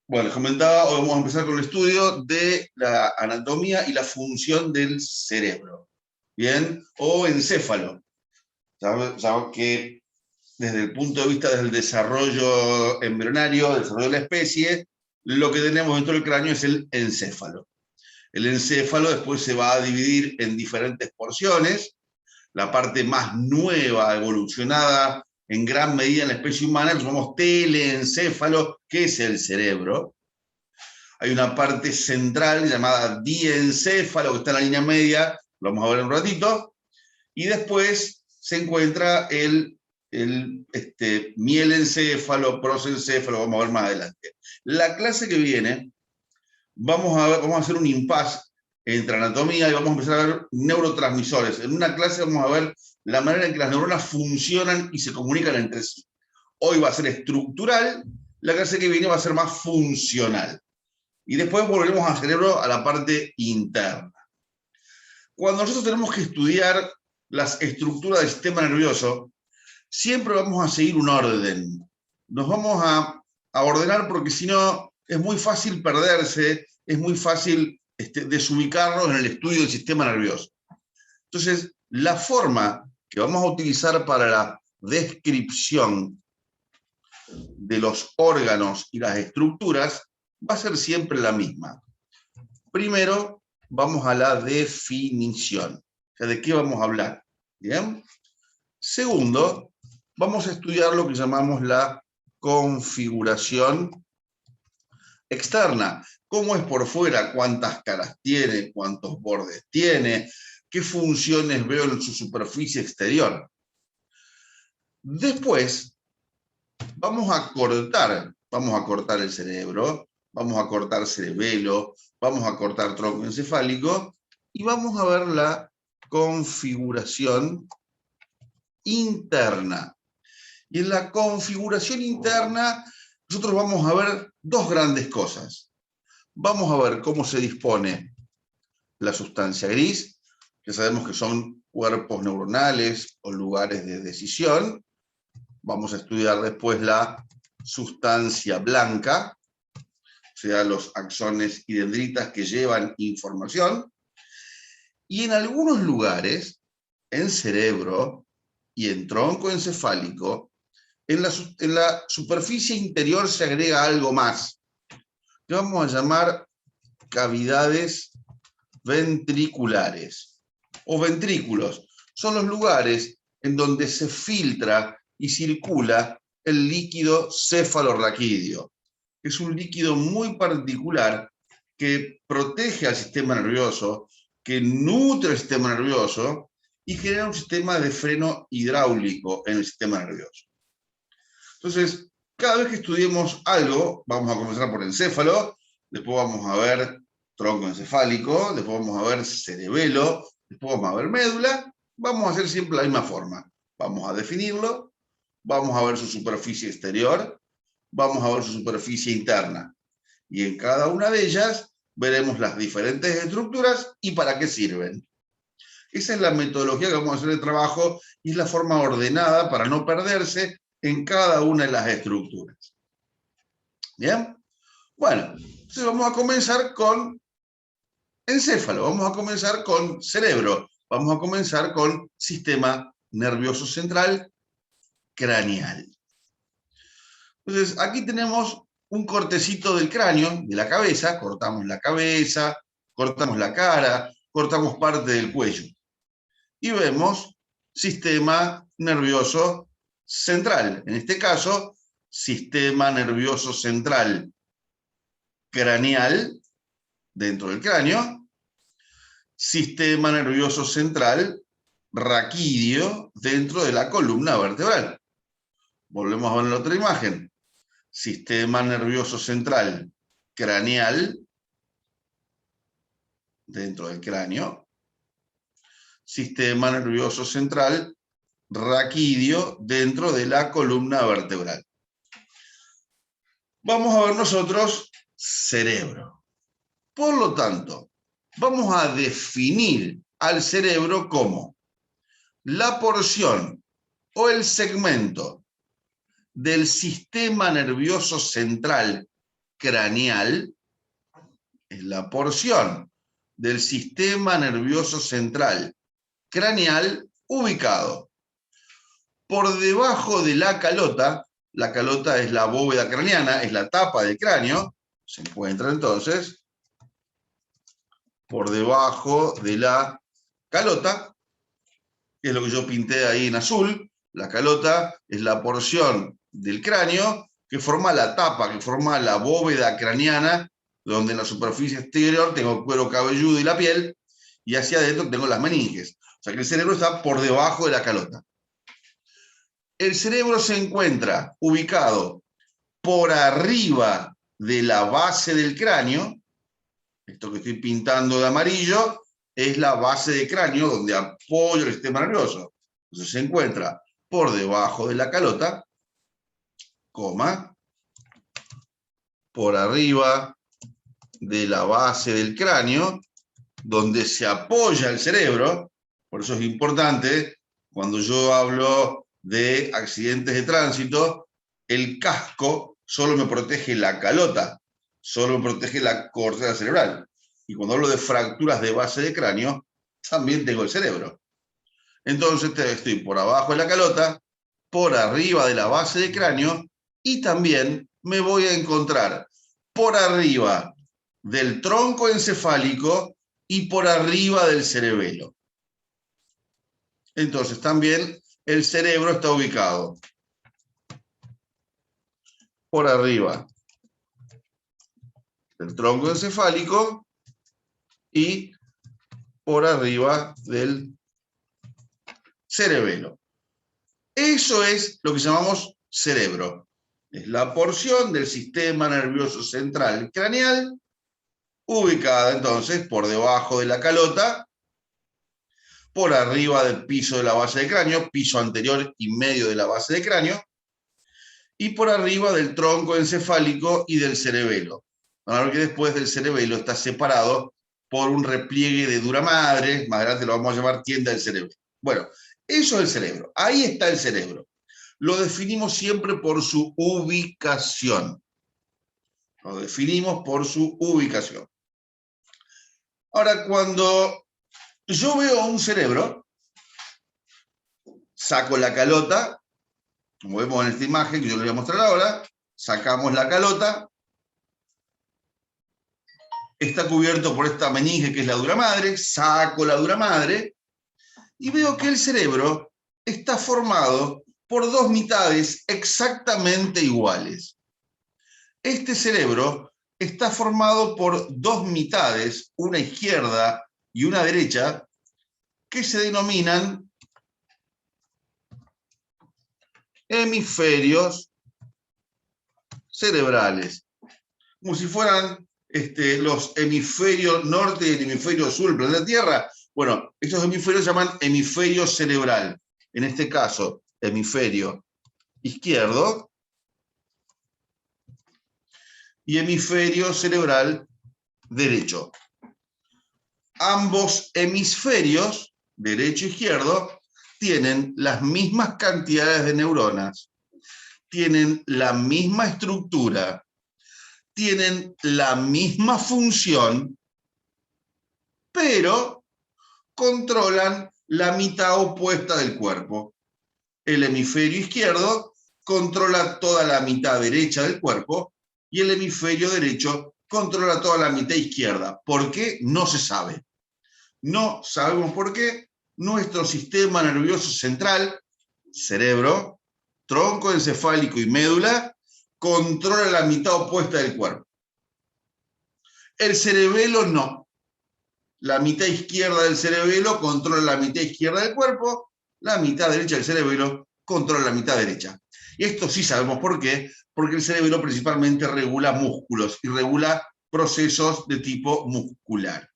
Bueno, les comentaba, hoy vamos a empezar con el estudio de la anatomía y la función del cerebro, ¿bien? O encéfalo. Sabemos que desde el punto de vista del desarrollo embrionario, del desarrollo de la especie, lo que tenemos dentro del cráneo es el encéfalo. El encéfalo después se va a dividir en diferentes porciones. La parte más nueva, evolucionada en gran medida en la especie humana, lo llamamos teleencéfalo, que es el cerebro. Hay una parte central llamada diencéfalo, que está en la línea media, lo vamos a ver en un ratito, y después se encuentra el mielencéfalo, prosencéfalo, vamos a ver más adelante. La clase que viene, vamos a hacer un impasse entre anatomía y vamos a empezar a ver neurotransmisores. En una clase vamos a ver la manera en que las neuronas funcionan y se comunican entre sí. Hoy va a ser estructural, la clase que viene va a ser más funcional. Y después volvemos al cerebro, a la parte interna. Cuando nosotros tenemos que estudiar las estructuras del sistema nervioso, siempre vamos a seguir un orden. Nos vamos a ordenar porque si no es muy fácil perderse, es muy fácil desubicarnos en el estudio del sistema nervioso. Entonces, la forma que vamos a utilizar para la descripción de los órganos y las estructuras va a ser siempre la misma. Primero, vamos a la definición. O sea, ¿de qué vamos a hablar? ¿Bien? Segundo, vamos a estudiar lo que llamamos la configuración externa. ¿Cómo es por fuera? ¿Cuántas caras tiene? ¿Cuántos bordes tiene? ¿Qué funciones veo en su superficie exterior? Después, vamos a cortar el cerebro, vamos a cortar cerebelo, vamos a cortar tronco encefálico y vamos a ver la configuración interna. Y en la configuración interna nosotros vamos a ver dos grandes cosas. Vamos a ver cómo se dispone la sustancia gris, que sabemos que son cuerpos neuronales o lugares de decisión. Vamos a estudiar después la sustancia blanca, o sea, los axones y dendritas que llevan información. Y en algunos lugares, en cerebro y en tronco encefálico, en la superficie interior se agrega algo más, que vamos a llamar cavidades ventriculares o ventrículos. Son los lugares en donde se filtra y circula el líquido cefalorraquídeo. Es un líquido muy particular que protege al sistema nervioso, que nutre el sistema nervioso y genera un sistema de freno hidráulico en el sistema nervioso. Entonces, cada vez que estudiemos algo, vamos a comenzar por encéfalo, después vamos a ver tronco encefálico, después vamos a ver cerebelo, después vamos a ver médula, vamos a hacer siempre la misma forma. Vamos a definirlo, vamos a ver su superficie exterior, vamos a ver su superficie interna. Y en cada una de ellas veremos las diferentes estructuras y para qué sirven. Esa es la metodología que vamos a hacer de trabajo y es la forma ordenada para no perderse en cada una de las estructuras. ¿Bien? Bueno, entonces vamos a comenzar con encéfalo, vamos a comenzar con cerebro, vamos a comenzar con sistema nervioso central craneal. Entonces, aquí tenemos un cortecito del cráneo, de la cabeza, cortamos la cara, cortamos parte del cuello. Y vemos sistema nervioso central. En este caso, sistema nervioso central craneal, dentro del cráneo, sistema nervioso central raquídeo, dentro de la columna vertebral. Volvemos a ver la otra imagen. Sistema nervioso central craneal, dentro del cráneo. Sistema nervioso central raquídeo, dentro de la columna vertebral. Vamos a ver nosotros cerebro. Por lo tanto, vamos a definir al cerebro como la porción o el segmento del sistema nervioso central craneal es la porción del sistema nervioso central craneal ubicado por debajo de la calota es la bóveda craneana, es la tapa del cráneo, se encuentra entonces por debajo de la calota, que es lo que yo pinté ahí en azul. La calota es la porción del cráneo que forma la tapa, que forma la bóveda craneana, donde en la superficie exterior tengo el cuero cabelludo y la piel, y hacia adentro tengo las meninges. O sea que el cerebro está por debajo de la calota. El cerebro se encuentra ubicado por arriba de la base del cráneo. Esto que estoy pintando de amarillo es la base del cráneo donde apoyo el sistema nervioso. Entonces se encuentra por debajo de la calota, coma, por arriba de la base del cráneo, donde se apoya el cerebro. Por eso es importante, cuando yo hablo de accidentes de tránsito, el casco solo me protege la calota, solo me protege la corteza cerebral. Y cuando hablo de fracturas de base de cráneo, también tengo el cerebro. Entonces estoy por abajo de la calota, por arriba de la base de cráneo, y también me voy a encontrar por arriba del tronco encefálico y por arriba del cerebelo. Entonces también el cerebro está ubicado por arriba del tronco encefálico y por arriba del cerebelo. Eso es lo que llamamos cerebro. Es la porción del sistema nervioso central craneal ubicada entonces por debajo de la calota, por arriba del piso de la base del cráneo, piso anterior y medio de la base del cráneo, y por arriba del tronco encefálico y del cerebelo. Van a ver que después del cerebelo está separado por un repliegue de dura madre, más adelante lo vamos a llamar tienda del cerebro. Bueno, eso es el cerebro, ahí está el cerebro. Lo definimos siempre por su ubicación. Lo definimos por su ubicación. Ahora, cuando yo veo un cerebro, saco la calota, como vemos en esta imagen que yo les voy a mostrar ahora, sacamos la calota, está cubierto por esta meninge que es la dura madre, saco la dura madre, y veo que el cerebro está formado por dos mitades exactamente iguales. Este cerebro está formado por dos mitades, una izquierda y una derecha, que se denominan hemisferios cerebrales, como si fueran los hemisferios norte y el hemisferio sur del planeta Tierra. Bueno, estos hemisferios se llaman hemisferio cerebral. En este caso, hemisferio izquierdo y hemisferio cerebral derecho. Ambos hemisferios, derecho e izquierdo, tienen las mismas cantidades de neuronas, tienen la misma estructura, tienen la misma función, pero controlan la mitad opuesta del cuerpo. El hemisferio izquierdo controla toda la mitad derecha del cuerpo y el hemisferio derecho controla toda la mitad izquierda. ¿Por qué? No se sabe. No sabemos por qué. Nuestro sistema nervioso central, cerebro, tronco encefálico y médula, controla la mitad opuesta del cuerpo. El cerebelo no. La mitad izquierda del cerebelo controla la mitad izquierda del cuerpo, la mitad derecha del cerebelo controla la mitad derecha. Y esto sí sabemos por qué, porque el cerebelo principalmente regula músculos y regula procesos de tipo muscular.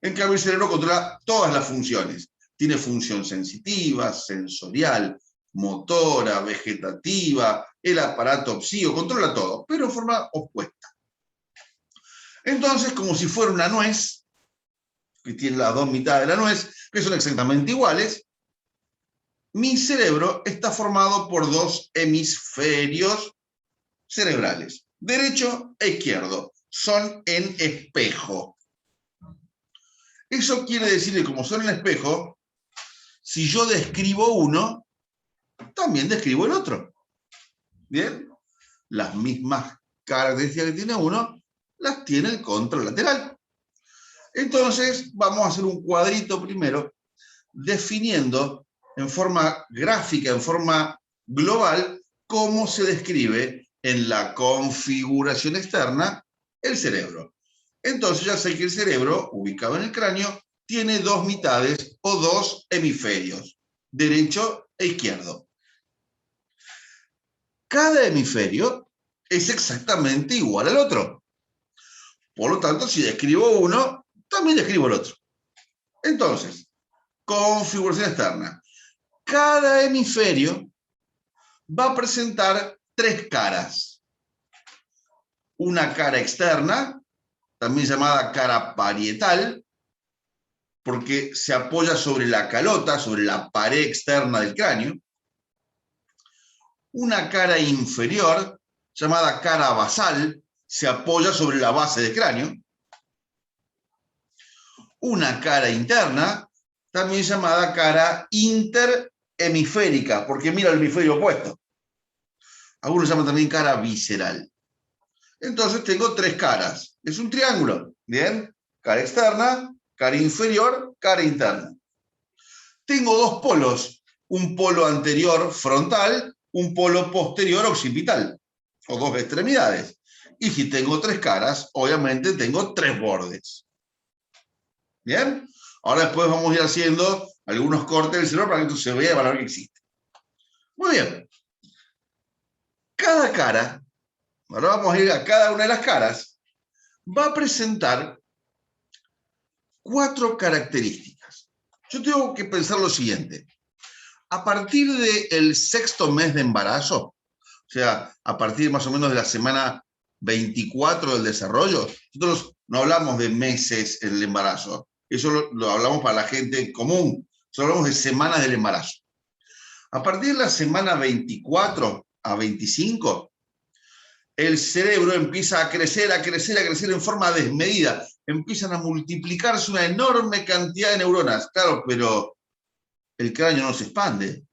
En cambio, el cerebro controla todas las funciones. Tiene función sensitiva, sensorial, motora, vegetativa, el aparato psíquico, controla todo, pero en forma opuesta. Entonces, como si fuera una nuez, que tiene las dos mitades de la nuez, que son exactamente iguales, mi cerebro está formado por dos hemisferios cerebrales, derecho e izquierdo, son en espejo. Eso quiere decir que como son en espejo, si yo describo uno, también describo el otro. ¿Bien? Las mismas características que tiene uno, las tiene el contralateral. Entonces, vamos a hacer un cuadrito primero, definiendo en forma gráfica, en forma global, cómo se describe en la configuración externa el cerebro. Entonces ya sé que el cerebro, ubicado en el cráneo, tiene dos mitades o dos hemisferios, derecho e izquierdo. Cada hemisferio es exactamente igual al otro. Por lo tanto, si describo uno, también describo el otro. Entonces, configuración externa. Cada hemisferio va a presentar tres caras. Una cara externa, también llamada cara parietal, porque se apoya sobre la calota, sobre la pared externa del cráneo. Una cara inferior, llamada cara basal, se apoya sobre la base del cráneo. Una cara interna, también llamada cara interhemisférica, porque mira el hemisferio opuesto. Algunos llaman también cara visceral. Entonces tengo tres caras. Es un triángulo, ¿bien? Cara externa, cara inferior, cara interna. Tengo dos polos, un polo anterior frontal, un polo posterior occipital, o dos extremidades. Y si tengo tres caras, obviamente tengo tres bordes. ¿Bien? Ahora después vamos a ir haciendo algunos cortes del cerebro para que esto se vea y para ver que existe. Muy bien. Cada cara, ahora vamos a ir a cada una de las caras, va a presentar cuatro características. Yo tengo que pensar lo siguiente. A partir del sexto mes de embarazo, o sea, a partir más o menos de la semana 24 del desarrollo, nosotros no hablamos de meses en el embarazo, eso lo hablamos para la gente común, nosotros hablamos de semanas del embarazo. A partir de la semana 24 a 25, el cerebro empieza a crecer, a crecer, a crecer en forma desmedida. Empiezan a multiplicarse una enorme cantidad de neuronas. Claro, pero el cráneo no se expande.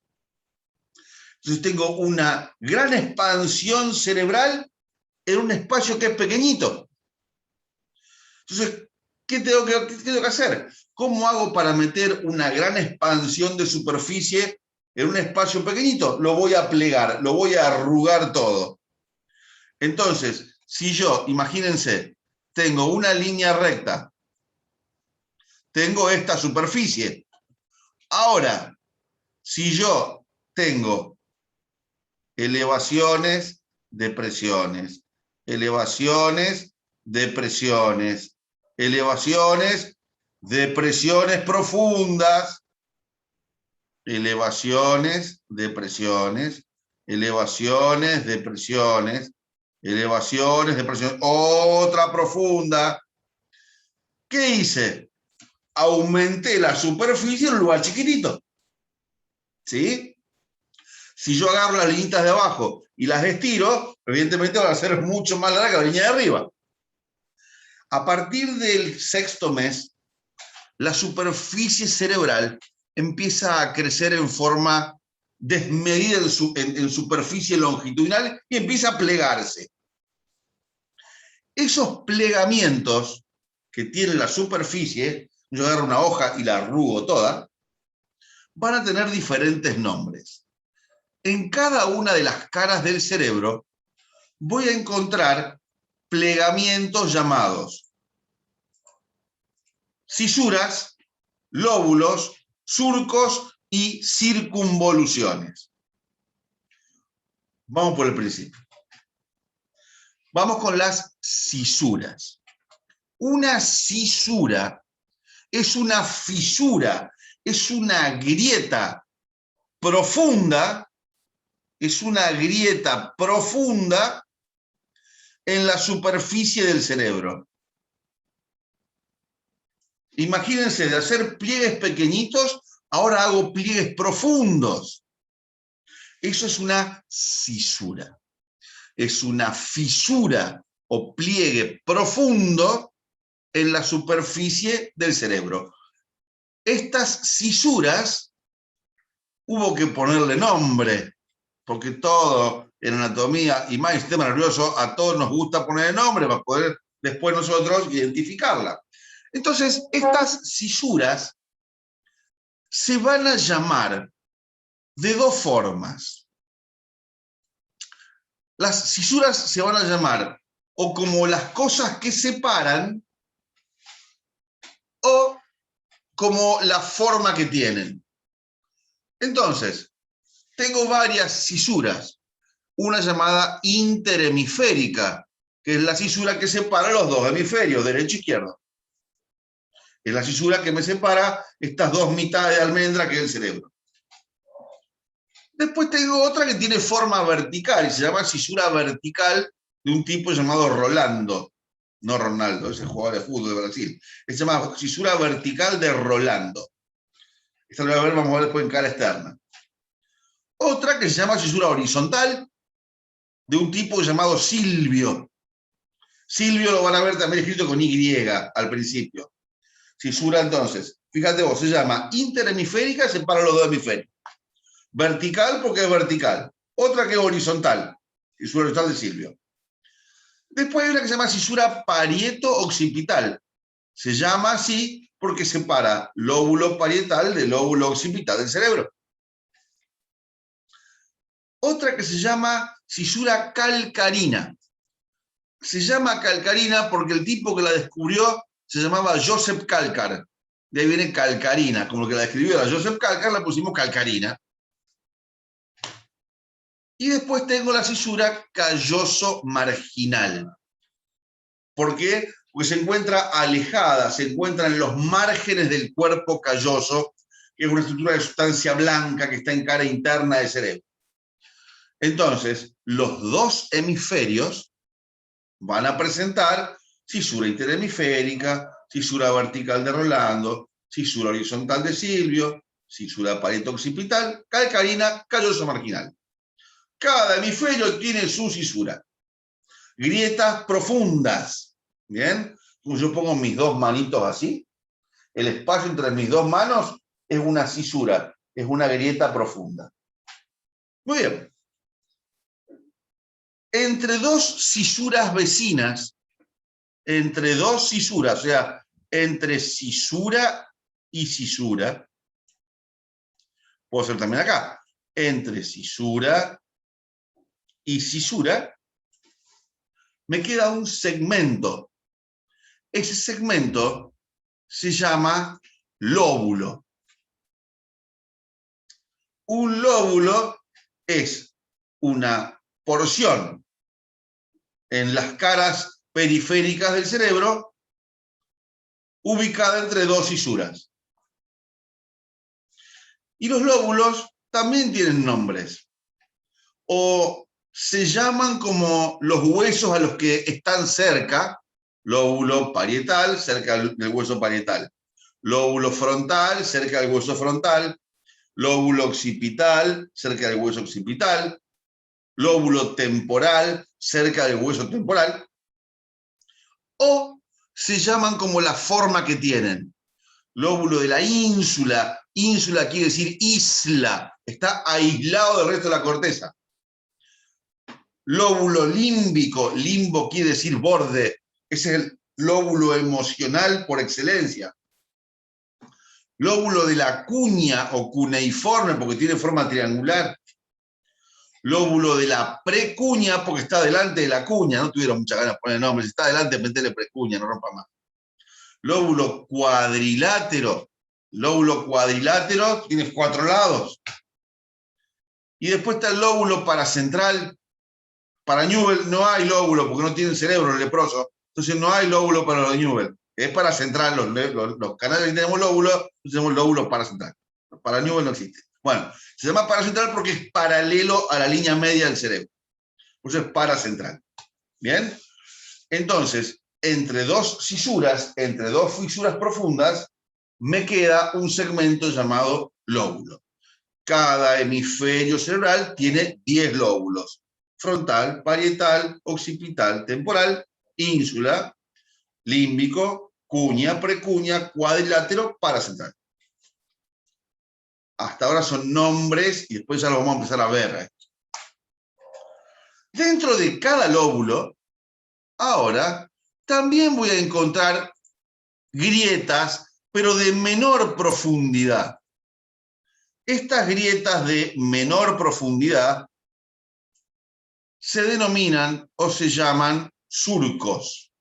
Entonces tengo una gran expansión cerebral en un espacio que es pequeñito. Entonces, ¿qué tengo que hacer? ¿Cómo hago para meter una gran expansión de superficie en un espacio pequeñito? Lo voy a plegar, lo voy a arrugar todo. Entonces, si yo, imagínense, tengo una línea recta, tengo esta superficie. Ahora, si yo tengo elevaciones, depresiones, elevaciones, depresiones, elevaciones, depresiones profundas, elevaciones, depresiones, elevaciones, depresiones, elevaciones, depresiones, otra profunda. ¿Qué hice? Aumenté la superficie en un lugar chiquitito. ¿Sí? Si yo agarro las líneas de abajo y las estiro, evidentemente van a ser mucho más largas que la línea de arriba. A partir del sexto mes, la superficie cerebral empieza a crecer en forma desmedida en superficie longitudinal y empieza a plegarse. Esos plegamientos que tiene la superficie, yo agarro una hoja y la arrugo toda, van a tener diferentes nombres. En cada una de las caras del cerebro voy a encontrar plegamientos llamados cisuras, lóbulos, surcos y circunvoluciones. Vamos por el principio. Vamos con las cisuras. Una cisura es una fisura, es una grieta profunda, en la superficie del cerebro. Imagínense, de hacer pliegues pequeñitos, ahora hago pliegues profundos. Eso es una cisura. Es una fisura o pliegue profundo en la superficie del cerebro. Estas cisuras hubo que ponerle nombre, porque todo en anatomía y más en sistema nervioso, a todos nos gusta ponerle nombre para poder después nosotros identificarla. Entonces, estas cisuras se van a llamar de dos formas. Las cisuras se van a llamar o como las cosas que separan o como la forma que tienen. Entonces, tengo varias cisuras. Una llamada interhemisférica, que es la cisura que separa los dos hemisferios, derecho e izquierdo. Es la cisura que me separa estas dos mitades de almendra que es el cerebro. Después tengo otra que tiene forma vertical, y se llama cisura vertical de un tipo llamado Rolando. No Ronaldo, ese jugador de fútbol de Brasil. Se llama cisura vertical de Rolando. Esta lo vamos a ver después en cara externa. Otra que se llama cisura horizontal, de un tipo llamado Silvio. Silvio lo van a ver también escrito con Y al principio. Cisura entonces, fíjate vos, se llama interhemisférica, separa los dos hemisferios. Vertical porque es vertical. Otra que es horizontal, cisura horizontal de Silvio. Después hay una que se llama cisura parieto-occipital. Se llama así porque separa lóbulo parietal del lóbulo occipital del cerebro. Otra que se llama cisura calcarina. Se llama calcarina porque el tipo que la descubrió se llamaba Joseph Calcar. De ahí viene calcarina, como que la describió era Joseph Calcar, la pusimos calcarina. Y después tengo la cisura calloso-marginal. ¿Por qué? Porque se encuentra alejada, se encuentra en los márgenes del cuerpo calloso, que es una estructura de sustancia blanca que está en cara interna del cerebro. Entonces, los dos hemisferios van a presentar cisura interhemisférica, cisura vertical de Rolando, cisura horizontal de Silvio, cisura parieto-occipital, calcarina, calloso-marginal. Cada hemisferio tiene su cisura. Grietas profundas. ¿Bien? Como yo pongo mis dos manitos así, el espacio entre mis dos manos es una cisura, es una grieta profunda. Muy bien. Entre dos cisuras vecinas, entre dos cisuras, o sea, entre cisura y cisura, puedo hacer también acá, entre cisura y cisura, me queda un segmento. Ese segmento se llama lóbulo. Un lóbulo es una porción en las caras periféricas del cerebro ubicada entre dos cisuras. Y los lóbulos también tienen nombres. O se llaman como los huesos a los que están cerca, lóbulo parietal, cerca del hueso parietal. Lóbulo frontal, cerca del hueso frontal. Lóbulo occipital, cerca del hueso occipital. Lóbulo temporal, cerca del hueso temporal. O se llaman como la forma que tienen. Lóbulo de la ínsula. Ínsula quiere decir isla. Está aislado del resto de la corteza. Lóbulo límbico. Limbo quiere decir borde. Ese es el lóbulo emocional por excelencia. Lóbulo de la cuña o cuneiforme porque tiene forma triangular. Lóbulo de la precuña porque está delante de la cuña. No tuvieron muchas ganas de poner nombre. Si está delante, metele precuña, no rompa más. Lóbulo cuadrilátero. Lóbulo cuadrilátero tiene 4 lados. Y después está el lóbulo paracentral. Para Newell no hay lóbulo porque no tienen cerebro leproso. Entonces no hay lóbulo para los de Newell. Es paracentral. Los canales que tenemos lóbulo, tenemos lóbulo paracentral. Para Newell no existe. Bueno, se llama paracentral porque es paralelo a la línea media del cerebro. Por eso es paracentral. ¿Bien? Entonces, entre dos cisuras, entre dos fisuras profundas, me queda un segmento llamado lóbulo. Cada hemisferio cerebral tiene 10 lóbulos. frontal, parietal, occipital, temporal, ínsula, límbico, cuña, precuña, cuadrilátero, paracentral. Hasta ahora son nombres y después ya lo vamos a empezar a ver. Dentro de cada lóbulo, ahora, también voy a encontrar grietas, pero de menor profundidad. Estas grietas de menor profundidad se denominan o se llaman surcos.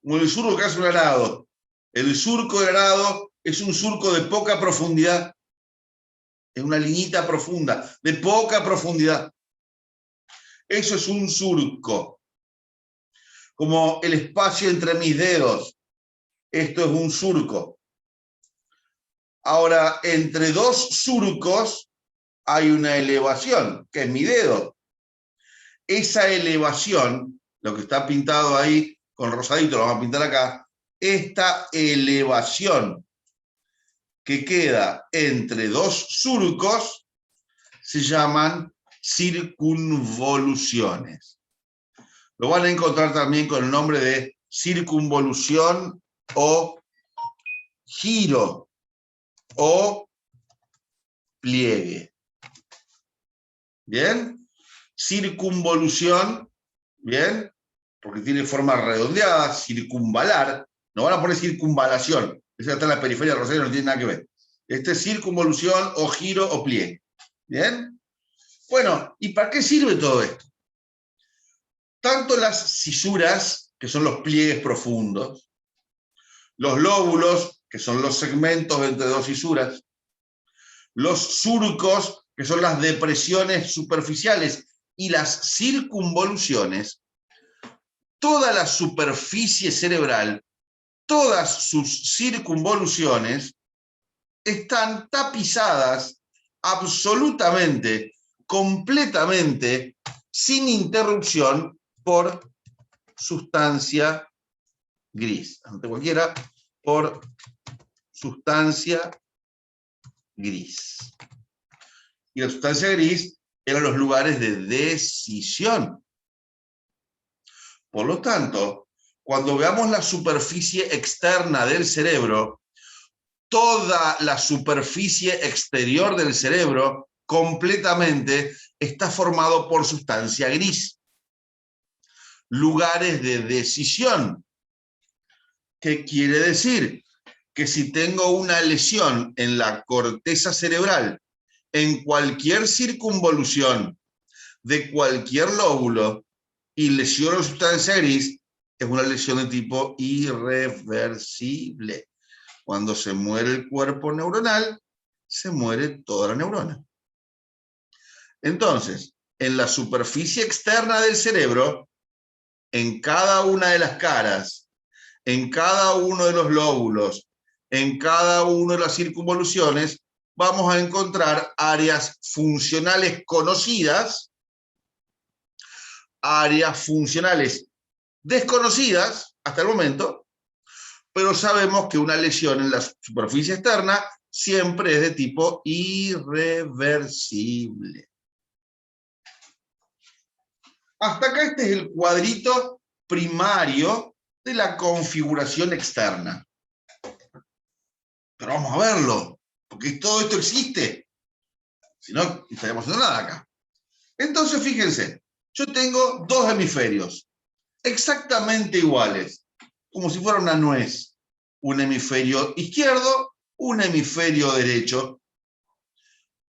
Como el surco que hace un arado. El surco del arado es un surco de poca profundidad. Es una liñita profunda, de poca profundidad. Eso es un surco. Como el espacio entre mis dedos. Esto es un surco. Ahora, entre dos surcos hay una elevación, que es mi dedo. Esa elevación, lo que está pintado ahí con rosadito, lo vamos a pintar acá, esta elevación que queda entre dos surcos se llaman circunvoluciones. Lo van a encontrar también con el nombre de circunvolución o giro o pliegue. ¿Bien? Circunvolución, ¿bien? Porque tiene forma redondeada, circunvalar. No van a poner circunvalación. Esa está en la periferia del Rosario, no tiene nada que ver. Este es circunvolución o giro o pliegue. ¿Bien? Bueno, ¿y para qué sirve todo esto? Tanto las cisuras, que son los pliegues profundos, los lóbulos, que son los segmentos entre dos cisuras, los surcos, que son las depresiones superficiales, y las circunvoluciones, toda la superficie cerebral, todas sus circunvoluciones, están tapizadas absolutamente, completamente, sin interrupción, por sustancia gris. Ante cualquiera, por sustancia gris. Y la sustancia gris eran los lugares de decisión. Por lo tanto, cuando veamos la superficie externa del cerebro, toda la superficie exterior del cerebro completamente está formado por sustancia gris. Lugares de decisión. ¿Qué quiere decir? Que si tengo una lesión en la corteza cerebral, en cualquier circunvolución de cualquier lóbulo, y lesiono la sustancia gris, es una lesión de tipo irreversible. Cuando se muere el cuerpo neuronal, se muere toda la neurona. Entonces, en la superficie externa del cerebro, en cada una de las caras, en cada uno de los lóbulos, en cada una de las circunvoluciones, vamos a encontrar áreas funcionales conocidas, áreas funcionales desconocidas hasta el momento, pero sabemos que una lesión en la superficie externa siempre es de tipo irreversible. Hasta acá este es el cuadrito primario de la configuración externa. Pero vamos a verlo, porque todo esto existe. Si no, no estaríamos haciendo nada acá. Entonces, fíjense, yo tengo dos hemisferios, exactamente iguales, como si fuera una nuez. Un hemisferio izquierdo, un hemisferio derecho.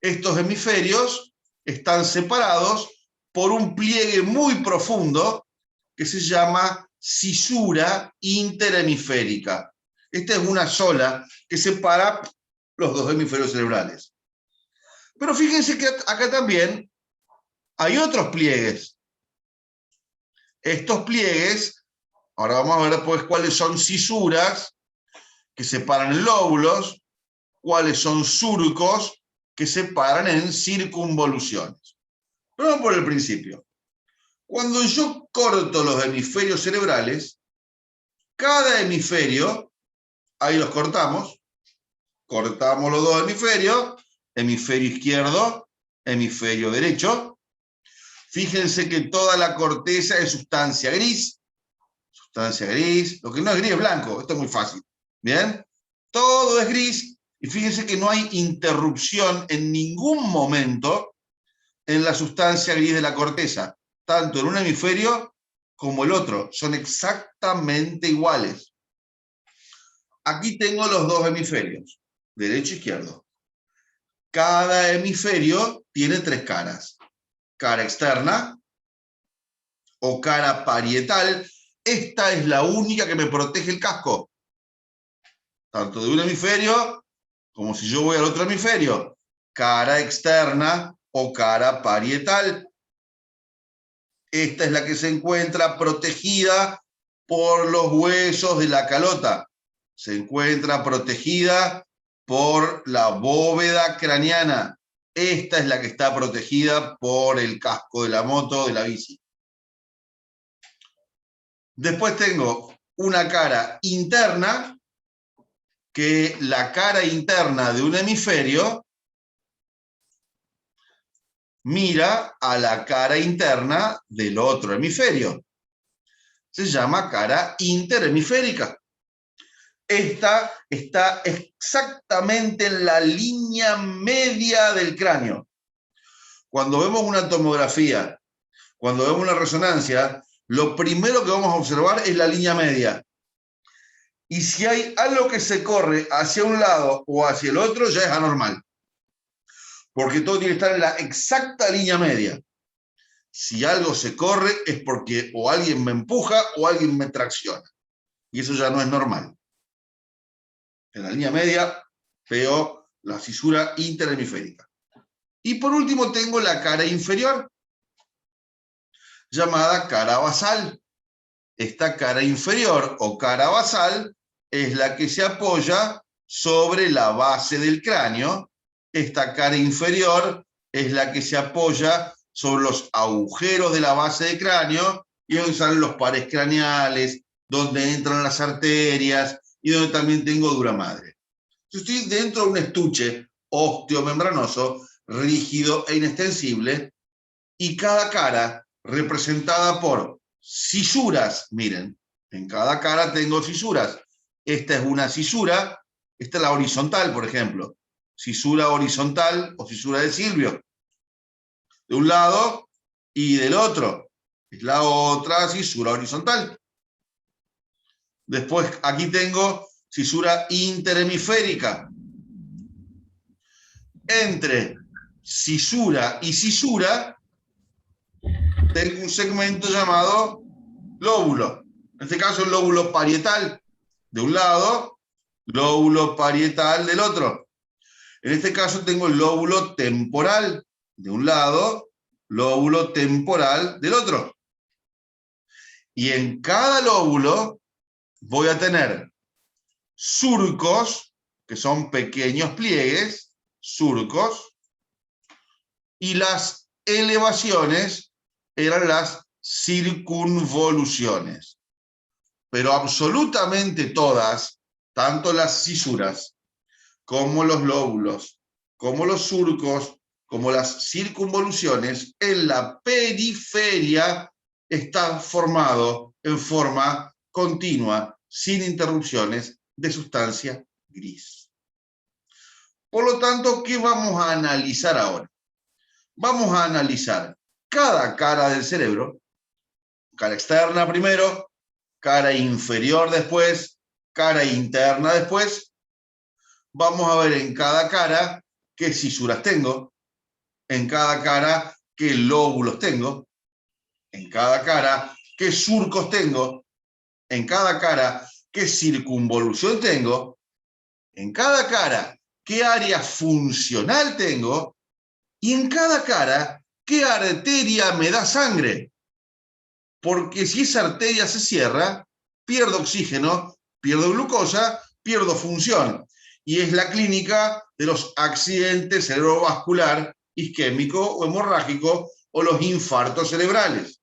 Estos hemisferios están separados por un pliegue muy profundo que se llama cisura interhemisférica. Esta es una sola que separa los dos hemisferios cerebrales. Pero fíjense que acá también hay otros pliegues. Estos pliegues, ahora vamos a ver pues cuáles son cisuras que separan en lóbulos, cuáles son surcos que separan en circunvoluciones. Pero vamos por el principio. Cuando yo corto los hemisferios cerebrales, cada hemisferio, ahí los cortamos los dos hemisferios, hemisferio izquierdo, hemisferio derecho. Fíjense que toda la corteza es sustancia gris. Sustancia gris. Lo que no es gris es blanco. Esto es muy fácil. ¿Bien? Todo es gris. Y fíjense que no hay interrupción en ningún momento en la sustancia gris de la corteza. Tanto en un hemisferio como el otro. Son exactamente iguales. Aquí tengo los dos hemisferios. Derecho e izquierdo. Cada hemisferio tiene tres caras. Cara externa o cara parietal. Esta es la única que me protege el casco. Tanto de un hemisferio como si yo voy al otro hemisferio. Cara externa o cara parietal. Esta es la que se encuentra protegida por los huesos de la calota. Se encuentra protegida por la bóveda craneana. Esta es la que está protegida por el casco de la moto, de la bici. Después tengo una cara interna, que la cara interna de un hemisferio mira a la cara interna del otro hemisferio. Se llama cara interhemisférica. Esta está exactamente en la línea media del cráneo. Cuando vemos una tomografía, cuando vemos una resonancia, lo primero que vamos a observar es la línea media. Y si hay algo que se corre hacia un lado o hacia el otro, ya es anormal. Porque todo tiene que estar en la exacta línea media. Si algo se corre es porque o alguien me empuja o alguien me tracciona. Y eso ya no es normal. En la línea media veo la fisura interhemisférica. Y por último tengo la cara inferior, llamada cara basal. Esta cara inferior o cara basal es la que se apoya sobre la base del cráneo. Esta cara inferior es la que se apoya sobre los agujeros de la base del cráneo y donde salen los pares craneales, donde entran las arterias y donde también tengo dura madre. Yo estoy dentro de un estuche osteomembranoso, rígido e inextensible, y cada cara representada por cisuras. Miren, en cada cara tengo cisuras. Esta es una cisura, esta es la horizontal, por ejemplo. Cisura horizontal o cisura de Silvio. De un lado y del otro. Es la otra cisura horizontal. Después aquí tengo cisura interhemisférica. Entre cisura y cisura tengo un segmento llamado lóbulo. En este caso el lóbulo parietal de un lado, lóbulo parietal del otro. En este caso tengo el lóbulo temporal de un lado, lóbulo temporal del otro. Y en cada lóbulo voy a tener surcos, que son pequeños pliegues, surcos, y las elevaciones eran las circunvoluciones. Pero absolutamente todas, tanto las cisuras, como los lóbulos, como los surcos, como las circunvoluciones, en la periferia están formados en forma continua, sin interrupciones, de sustancia gris. Por lo tanto, ¿qué vamos a analizar ahora? Vamos a analizar cada cara del cerebro, cara externa primero, cara inferior después, cara interna después. Vamos a ver en cada cara qué cisuras tengo, en cada cara qué lóbulos tengo, en cada cara qué surcos tengo, en cada cara qué circunvolución tengo, en cada cara qué área funcional tengo y en cada cara qué arteria me da sangre. Porque si esa arteria se cierra, pierdo oxígeno, pierdo glucosa, pierdo función. Y es la clínica de los accidentes cerebrovascular, isquémico o hemorrágico, o los infartos cerebrales.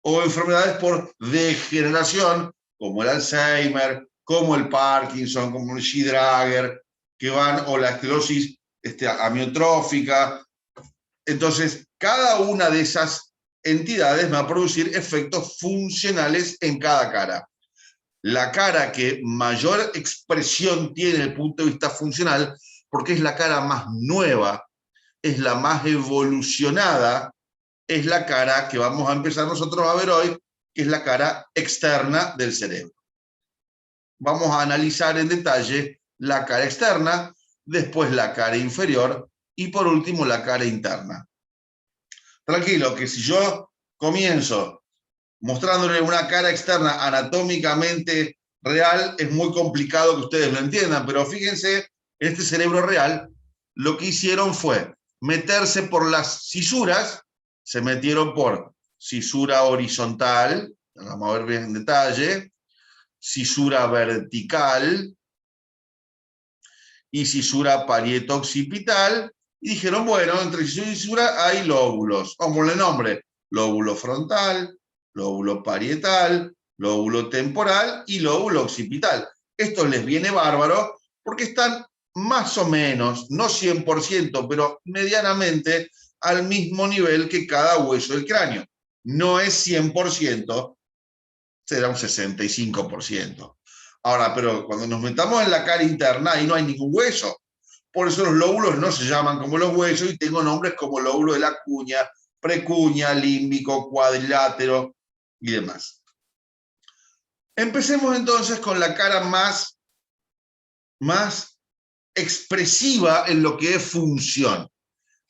O enfermedades por degeneración, como el Alzheimer, como el Parkinson, como el Sjogren, que van, o la esclerosis amiotrófica. Entonces, Cada una de esas entidades va a producir efectos funcionales en cada cara. La cara que mayor expresión tiene desde el punto de vista funcional, porque es la cara más nueva, es la más evolucionada, es la cara que vamos a empezar nosotros a ver hoy, que es la cara externa del cerebro. Vamos a analizar en detalle la cara externa, después la cara inferior y por último la cara interna. Tranquilo, que si yo comienzo mostrándole una cara externa anatómicamente real, es muy complicado que ustedes lo entiendan, pero fíjense, en este cerebro real, lo que hicieron fue meterse por las cisuras, se metieron por cisura horizontal, vamos a ver bien en detalle, cisura vertical y cisura parieto-occipital, y dijeron, bueno, entre cisura y cisura hay lóbulos, vamos a ponerle nombre, lóbulo frontal, lóbulo parietal, lóbulo temporal y lóbulo occipital. Esto les viene bárbaro porque están más o menos, no 100%, pero medianamente al mismo nivel que cada hueso del cráneo. No es 100%, será un 65%. Ahora, pero cuando nos metamos en la cara interna, ahí no hay ningún hueso. Por eso los lóbulos no se llaman como los huesos y tengo nombres como lóbulo de la cuña, precuña, límbico, cuadrilátero y demás. Empecemos entonces con la cara más expresiva en lo que es función,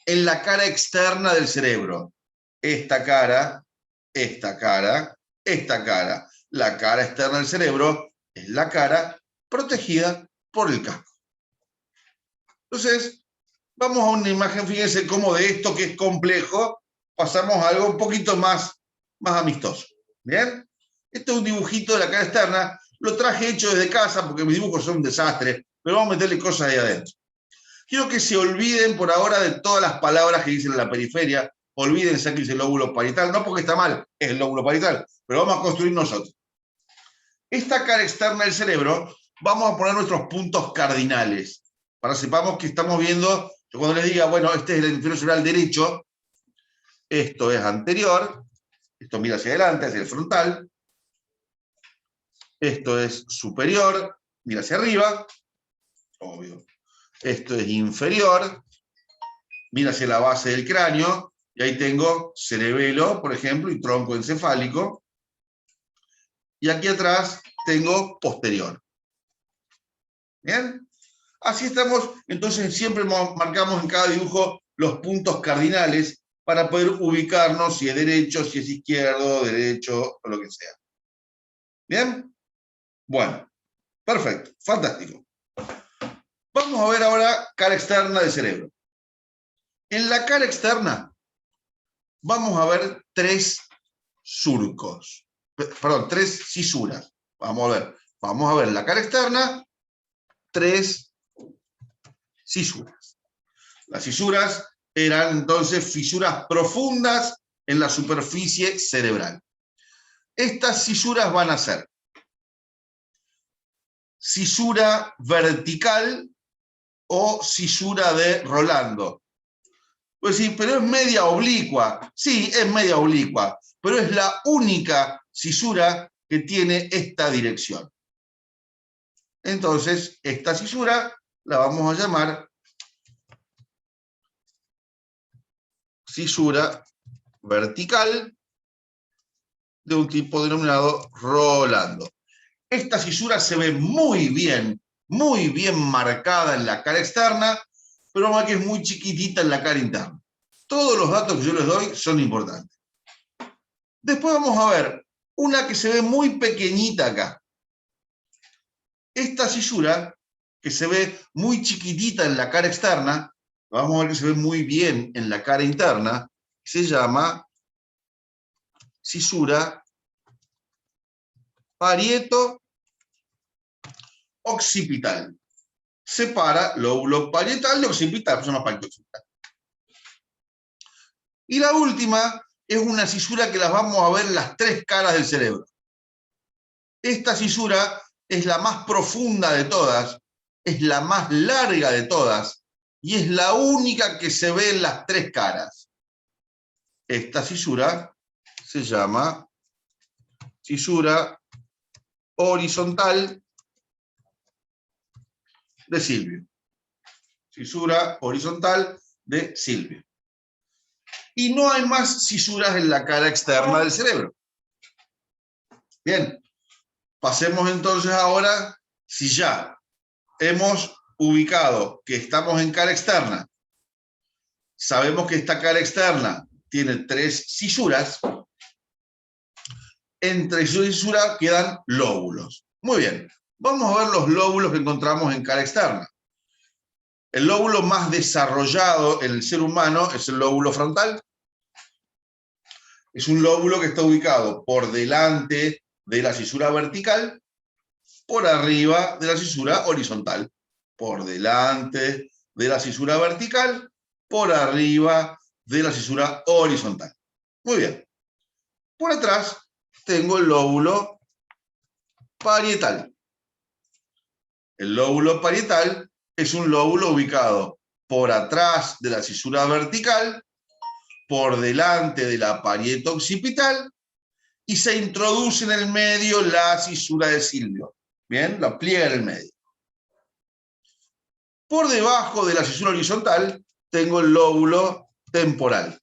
en la cara externa del cerebro. Esta cara, esta cara, esta cara. La cara externa del cerebro es la cara protegida por el casco. Entonces, vamos a una imagen, fíjense cómo de esto que es complejo, pasamos a algo un poquito más amistoso. ¿Bien? Este es un dibujito de la cara externa, lo traje hecho desde casa porque mis dibujos son un desastre, pero vamos a meterle cosas ahí adentro. Quiero que se olviden por ahora de todas las palabras que dicen en la periferia, olvídense que dice el lóbulo parietal, no porque está mal, es el lóbulo parietal, pero vamos a construir nosotros. Esta cara externa del cerebro, vamos a poner nuestros puntos cardinales, para que sepamos que estamos viendo, yo cuando les diga, bueno, este es el hemisferio cerebral derecho, esto es anterior, esto mira hacia adelante, hacia el frontal, esto es superior, mira hacia arriba, obvio, esto es inferior, mira hacia la base del cráneo, y ahí tengo cerebelo, por ejemplo, y tronco encefálico, y aquí atrás tengo posterior. ¿Bien? Así estamos, entonces siempre marcamos en cada dibujo los puntos cardinales para poder ubicarnos si es derecho, si es izquierdo, derecho, o lo que sea. ¿Bien? Bueno, perfecto, fantástico. Vamos a ver ahora cara externa del cerebro. En la cara externa vamos a ver tres surcos, perdón, tres cisuras. Vamos a ver la cara externa, tres cisuras. Las cisuras eran entonces fisuras profundas en la superficie cerebral. Estas cisuras van a ser cisura vertical o cisura de Rolando. Pues sí, pero es media oblicua. Sí, es media oblicua, pero es la única cisura que tiene esta dirección. Entonces, esta cisura la vamos a llamar cisura vertical de un tipo denominado Rolando. Esta cisura se ve muy bien marcada en la cara externa, pero vamos a ver que es muy chiquitita en la cara interna. Todos los datos que yo les doy son importantes. Después vamos a ver una que se ve muy pequeñita acá. Esta cisura, que se ve muy chiquitita en la cara externa, vamos a ver que se ve muy bien en la cara interna, se llama cisura parieto-occipital. Separa lóbulo parietal de occipital, se llama parieto-occipital. Y la última es una cisura que las vamos a ver en las tres caras del cerebro. Esta cisura es la más profunda de todas, es la más larga de todas, y es la única que se ve en las tres caras. esta cisura se llama cisura horizontal de Silvio. Fisura horizontal de Silvio. Y no hay más fisuras en la cara externa del cerebro. Bien, pasemos entonces ahora, si ya hemos ubicado que estamos en cara externa, sabemos que esta cara externa tiene 3 fisuras, entre fisura y fisura quedan lóbulos. Muy bien, vamos a ver los lóbulos que encontramos en cara externa. El lóbulo más desarrollado en el ser humano es el lóbulo frontal. Es un lóbulo que está ubicado por delante de la cisura vertical, por arriba de la cisura horizontal. Por delante de la cisura vertical, por arriba de la cisura horizontal. Muy bien. Por atrás tengo el lóbulo parietal. El lóbulo parietal es un lóbulo ubicado por atrás de la cisura vertical, por delante de la parieta occipital, y se introduce en el medio la cisura de Silvio. Bien, la pliega en el medio. Por debajo de la cisura horizontal tengo el lóbulo temporal.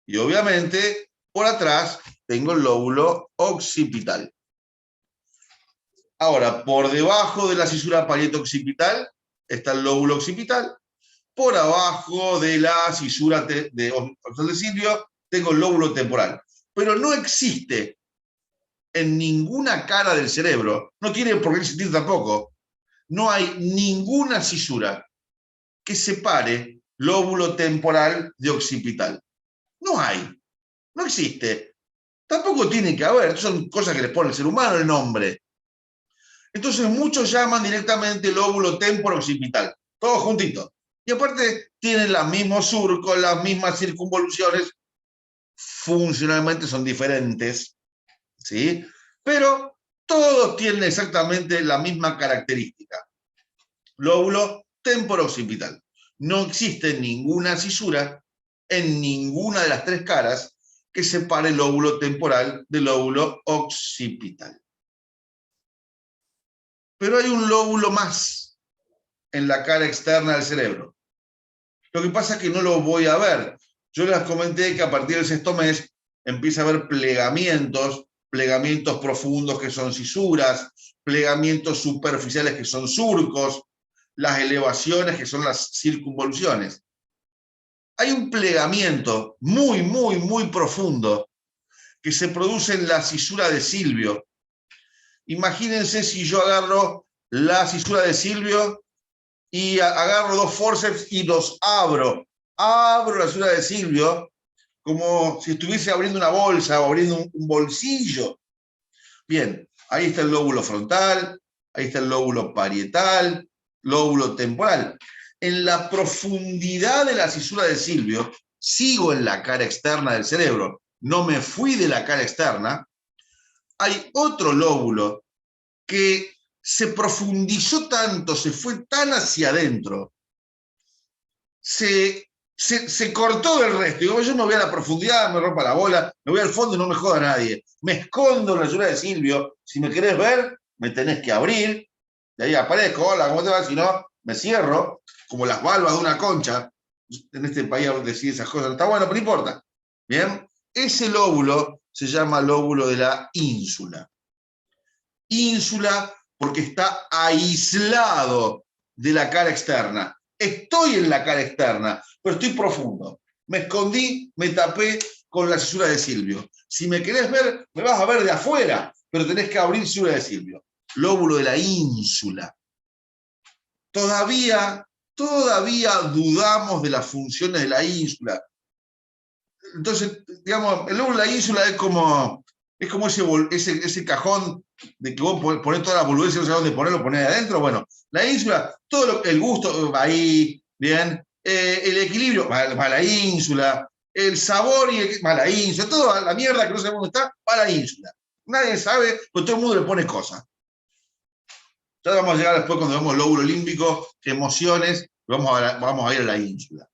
Y obviamente, por atrás tengo el lóbulo occipital. Ahora, por debajo de la cisura parieta occipital está el lóbulo occipital. Por abajo de la cisura de Silvio tengo el lóbulo temporal. Pero no existe en ninguna cara del cerebro, no tiene por qué existir tampoco, no hay ninguna cisura que separe lóbulo temporal de occipital. No hay, no existe. Tampoco tiene que haber, son cosas que les pone el ser humano el nombre. Entonces muchos llaman directamente lóbulo temporo-occipital, todos juntitos. Y aparte tienen los mismos surcos, las mismas circunvoluciones, funcionalmente son diferentes, ¿sí? Pero todos tienen exactamente la misma característica. Lóbulo temporo-occipital. No existe ninguna cisura en ninguna de las 3 caras que separe el lóbulo temporal del lóbulo occipital. Pero hay un lóbulo más en la cara externa del cerebro. Lo que pasa es que no lo voy a ver. Yo les comenté que a partir del 6º mes empieza a haber plegamientos profundos que son cisuras, plegamientos superficiales que son surcos, las elevaciones que son las circunvoluciones. Hay un plegamiento muy, muy, muy profundo que se produce en la cisura de Silvio. Imagínense si yo agarro la cisura de Silvio y agarro 2 forceps y los abro. Abro la cisura de Silvio como si estuviese abriendo una bolsa o abriendo un bolsillo. Bien, ahí está el lóbulo frontal, ahí está el lóbulo parietal, lóbulo temporal. En la profundidad de la cisura de Silvio, sigo en la cara externa del cerebro, no me fui de la cara externa, hay otro lóbulo que se profundizó tanto, se fue tan hacia adentro, se cortó del resto. Digo, yo me voy a la profundidad, me rompa la bola, me voy al fondo y no me joda nadie. Me escondo en la cisura de Silvio. Si me querés ver, me tenés que abrir. De ahí aparezco, hola, ¿cómo te va? Si no, me cierro, como las valvas de una concha. En este país decir esas cosas, está bueno, pero no importa. Bien, ese lóbulo se llama lóbulo de la ínsula. Ínsula porque está aislado de la cara externa. Estoy en la cara externa, pero estoy profundo. Me escondí, me tapé con la cisura de Silvio. Si me querés ver, me vas a ver de afuera, pero tenés que abrir cisura de Silvio. Lóbulo de la ínsula. Todavía dudamos de las funciones de la ínsula. Entonces, digamos, el lóbulo de la ínsula es como ese cajón de que vos ponés todas las boludeces y no sabés dónde ponerlo, ponés adentro. Bueno, la ínsula, el gusto va ahí, bien, el equilibrio va a la ínsula, el sabor va a la ínsula, toda la mierda que no sabemos dónde está, va a la ínsula. Nadie sabe, pero todo el mundo le pone cosas. Ya vamos a llegar después cuando vemos lóbulo límbico, emociones, vamos a ir a la ínsula.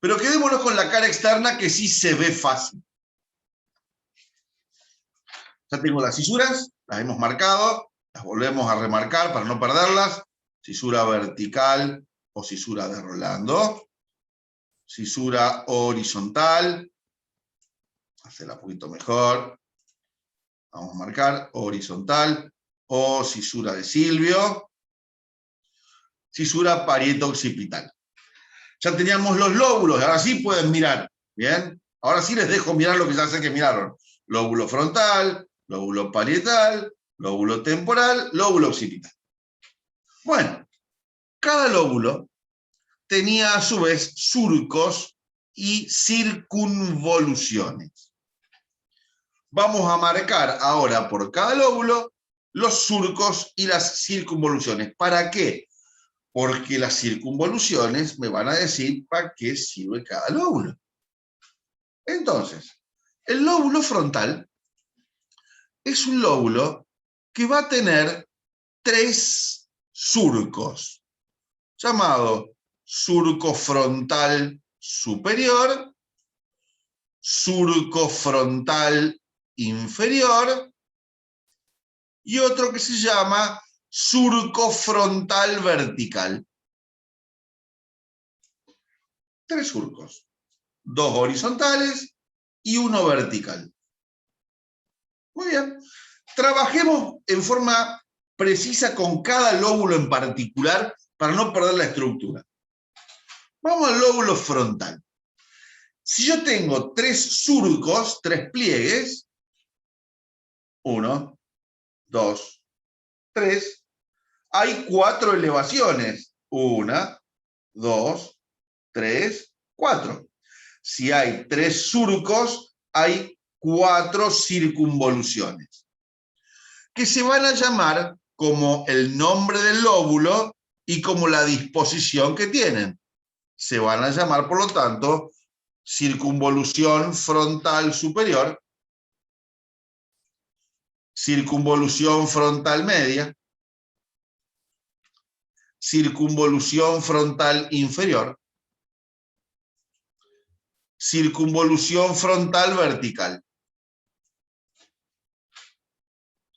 Pero quedémonos con la cara externa que sí se ve fácil. Ya tengo las cisuras, las hemos marcado, las volvemos a remarcar para no perderlas. Cisura vertical o cisura de Rolando. Cisura horizontal. Hacerla un poquito mejor. Vamos a marcar horizontal o cisura de Silvio. Cisura parieto-occipital. Ya teníamos los lóbulos, ahora sí pueden mirar. ¿Bien? Ahora sí les dejo mirar lo que ya sé que miraron. Lóbulo frontal, lóbulo parietal, lóbulo temporal, lóbulo occipital. Bueno, cada lóbulo tenía a su vez surcos y circunvoluciones. Vamos a marcar ahora por cada lóbulo los surcos y las circunvoluciones. ¿Para qué? Porque las circunvoluciones me van a decir para qué sirve cada lóbulo. Entonces, el lóbulo frontal es un lóbulo que va a tener 3 surcos, llamado surco frontal superior, surco frontal inferior y otro que se llama surco frontal vertical. 3 surcos, 2 horizontales y 1 vertical. Muy bien. Trabajemos en forma precisa con cada lóbulo en particular para no perder la estructura. Vamos al lóbulo frontal. Si yo tengo 3 surcos, 3 pliegues, 1, 2, 3, hay 4 elevaciones. 1, 2, 3, 4. Si hay 3 surcos, hay 4 circunvoluciones, que se van a llamar como el nombre del lóbulo y como la disposición que tienen. Se van a llamar, por lo tanto, circunvolución frontal superior, circunvolución frontal media, circunvolución frontal inferior, circunvolución frontal vertical.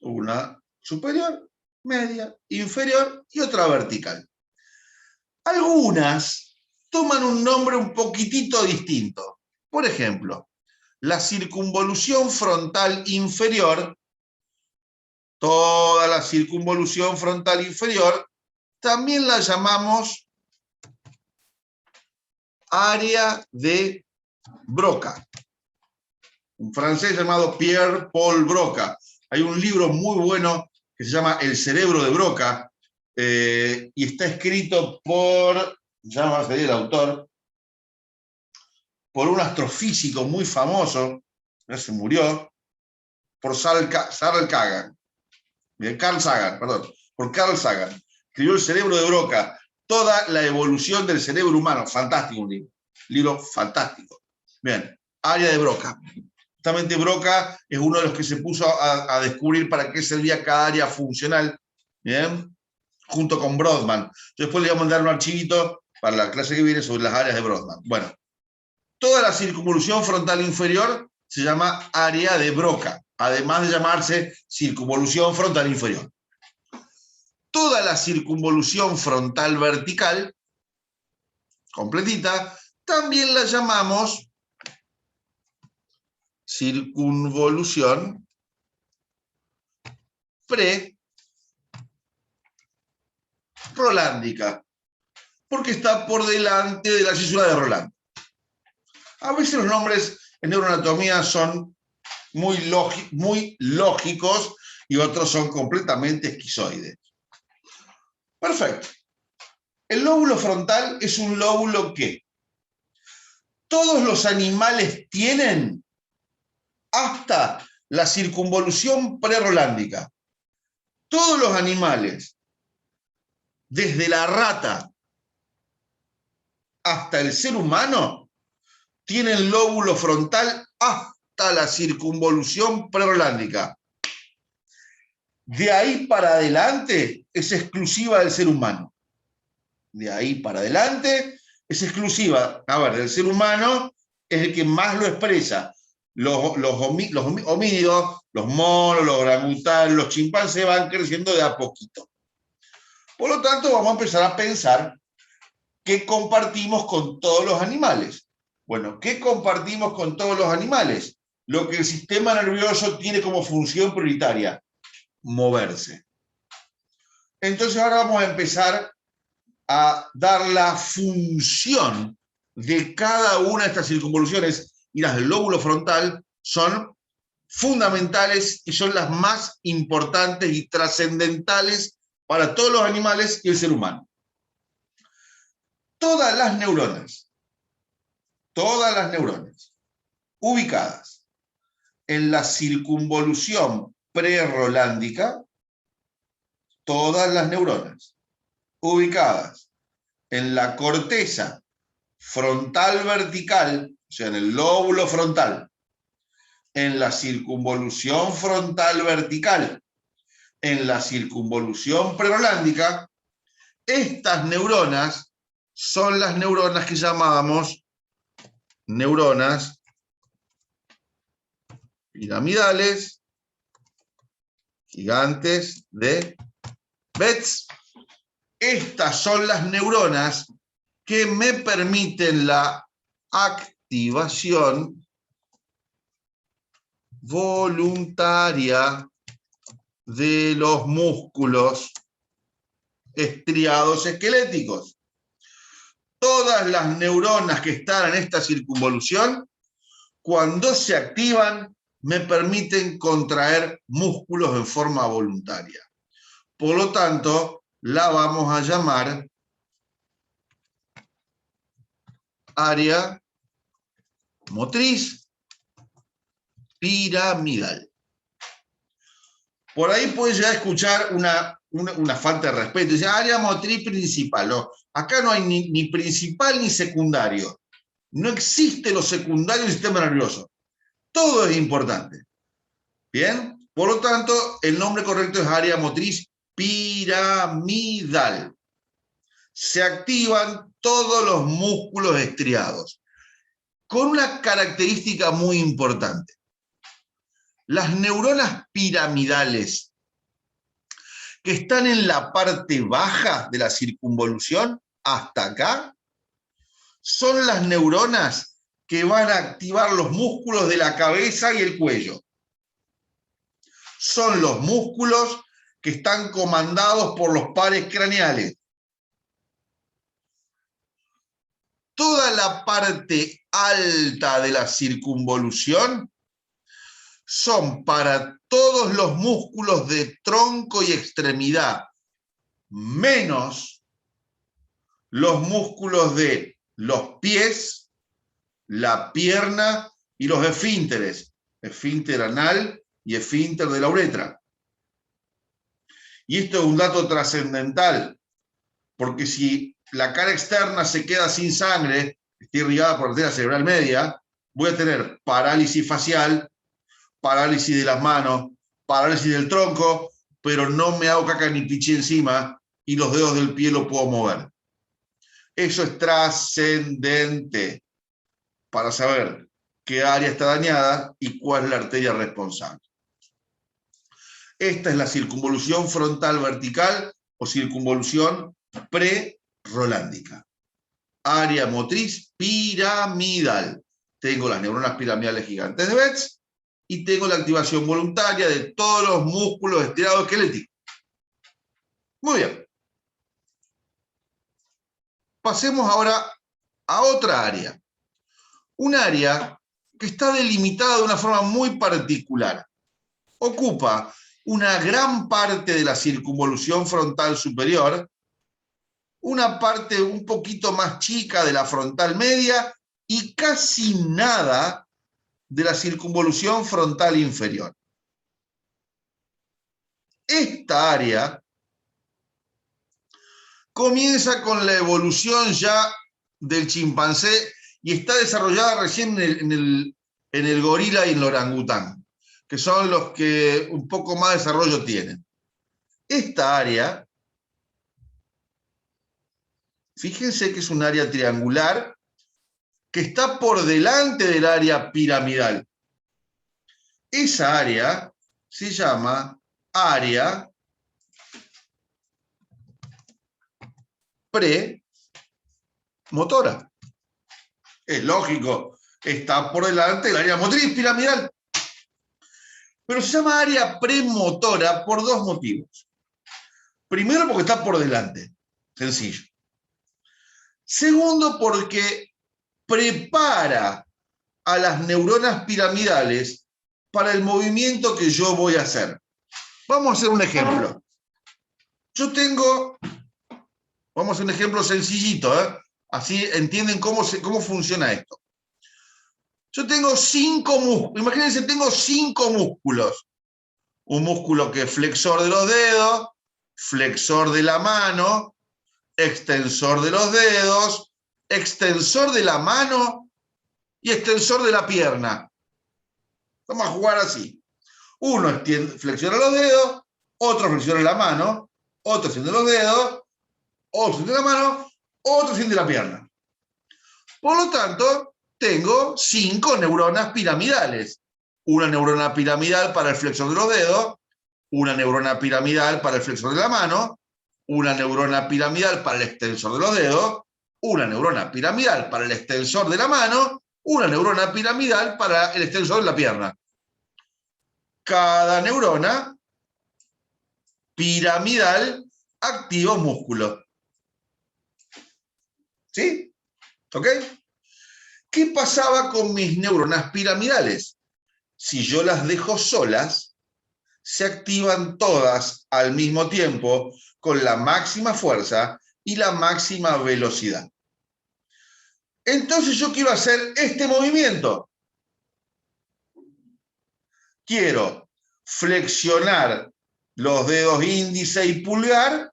Una superior, media, inferior y otra vertical. Algunas toman un nombre un poquitito distinto. Por ejemplo, la circunvolución frontal inferior, toda la circunvolución frontal inferior, también la llamamos área de Broca. Un francés llamado Pierre-Paul Broca. Hay un libro muy bueno que se llama El cerebro de Broca, y está escrito por, ya va a salir el autor, por un astrofísico muy famoso, ya se murió, por Carl Sagan, perdón, por Carl Sagan. Escribió El cerebro de Broca, toda la evolución del cerebro humano. Fantástico un libro fantástico. Bien, área de Broca. Justamente Broca es uno de los que se puso a descubrir para qué servía cada área funcional, ¿bien? Junto con Brodmann. Yo después le voy a mandar un archivito para la clase que viene sobre las áreas de Brodmann. Bueno, toda la circunvolución frontal inferior se llama área de Broca, además de llamarse circunvolución frontal inferior. Toda la circunvolución frontal vertical, completita, también la llamamos circunvolución pre-rolándica, porque está por delante de la cisura de Rolando. A veces los nombres en neuroanatomía son muy lógicos y otros son completamente esquizoides. Perfecto. El lóbulo frontal es un lóbulo que todos los animales tienen hasta la circunvolución prerolándica. Todos los animales, desde la rata hasta el ser humano, tienen lóbulo frontal hasta la circunvolución prerolándica. De ahí para adelante es exclusiva del ser humano. De ahí para adelante es exclusiva, a ver, del ser humano es el que más lo expresa. Los homínidos, los monos, los orangutanes, los chimpancés van creciendo de a poquito. Por lo tanto, vamos a empezar a pensar qué compartimos con todos los animales. Bueno, ¿qué compartimos con todos los animales? Lo que el sistema nervioso tiene como función prioritaria, moverse. Entonces ahora vamos a empezar a dar la función de cada una de estas circunvoluciones, y las del lóbulo frontal son fundamentales y son las más importantes y trascendentales para todos los animales y el ser humano. Todas las neuronas ubicadas en la circunvolución prerolándica, todas las neuronas ubicadas en la corteza frontal vertical, o sea, en el lóbulo frontal, en la circunvolución frontal vertical, en la circunvolución prerolándica, estas neuronas son las neuronas que llamábamos neuronas piramidales gigantes de Betz. Estas son las neuronas que me permiten la activación voluntaria de los músculos estriados esqueléticos. Todas las neuronas que están en esta circunvolución, cuando se activan, me permiten contraer músculos en forma voluntaria. Por lo tanto, la vamos a llamar área motriz piramidal. Por ahí puedes llegar a escuchar una falta de respeto. Dice, área motriz principal. No, acá no hay ni principal ni secundario. No existe lo secundario del sistema nervioso. Todo es importante. ¿Bien? Por lo tanto, el nombre correcto es área motriz piramidal. Se activan todos los músculos estriados, con una característica muy importante. Las neuronas piramidales que están en la parte baja de la circunvolución, hasta acá, son las neuronas que van a activar los músculos de la cabeza y el cuello. Son los músculos que están comandados por los pares craneales. Toda la parte alta de la circunvolución son para todos los músculos de tronco y extremidad, menos los músculos de los pies, la pierna y los esfínteres, esfínter anal y esfínter de la uretra. Y esto es un dato trascendental, porque si la cara externa se queda sin sangre, está irrigada por la arteria cerebral media, voy a tener parálisis facial, parálisis de las manos, parálisis del tronco, pero no me hago caca ni pichí encima y los dedos del pie lo puedo mover. Eso es trascendente para saber qué área está dañada y cuál es la arteria responsable. Esta es la circunvolución frontal vertical o circunvolución prerolándica. Área motriz piramidal. Tengo las neuronas piramidales gigantes de Betz y tengo la activación voluntaria de todos los músculos estirados esqueléticos. Muy bien. Pasemos ahora a otra área. Un área que está delimitada de una forma muy particular. Ocupa una gran parte de la circunvolución frontal superior, una parte un poquito más chica de la frontal media y casi nada de la circunvolución frontal inferior. Esta área comienza con la evolución ya del chimpancé y está desarrollada recién en el gorila y en el orangután, que son los que un poco más desarrollo tienen. Esta área Fíjense que es un área triangular que está por delante del área piramidal. Esa área se llama área premotora. Es lógico, está por delante del área motriz piramidal. Pero se llama área premotora por dos motivos. Primero, porque está por delante. Sencillo. Segundo, porque prepara a las neuronas piramidales para el movimiento que yo voy a hacer. Vamos a hacer un ejemplo. Vamos a hacer un ejemplo sencillito, así entienden cómo funciona esto. Yo tengo 5 músculos, imagínense, tengo 5 músculos. Un músculo que es flexor de los dedos, flexor de la mano, extensor de los dedos, extensor de la mano y extensor de la pierna. Vamos a jugar así. Uno flexiona los dedos, otro flexiona la mano, otro extiende los dedos, otro extiende la mano, otro extiende la pierna. Por lo tanto, tengo 5 neuronas piramidales. Una neurona piramidal para el flexor de los dedos, una neurona piramidal para el flexor de la mano, una neurona piramidal para el extensor de los dedos, una neurona piramidal para el extensor de la mano, una neurona piramidal para el extensor de la pierna. Cada neurona piramidal activa un músculo. ¿Sí? ¿Ok? ¿Qué pasaba con mis neuronas piramidales? Si yo las dejo solas, se activan todas al mismo tiempo con la máxima fuerza y la máxima velocidad. Entonces yo quiero hacer este movimiento. Quiero flexionar los dedos índice y pulgar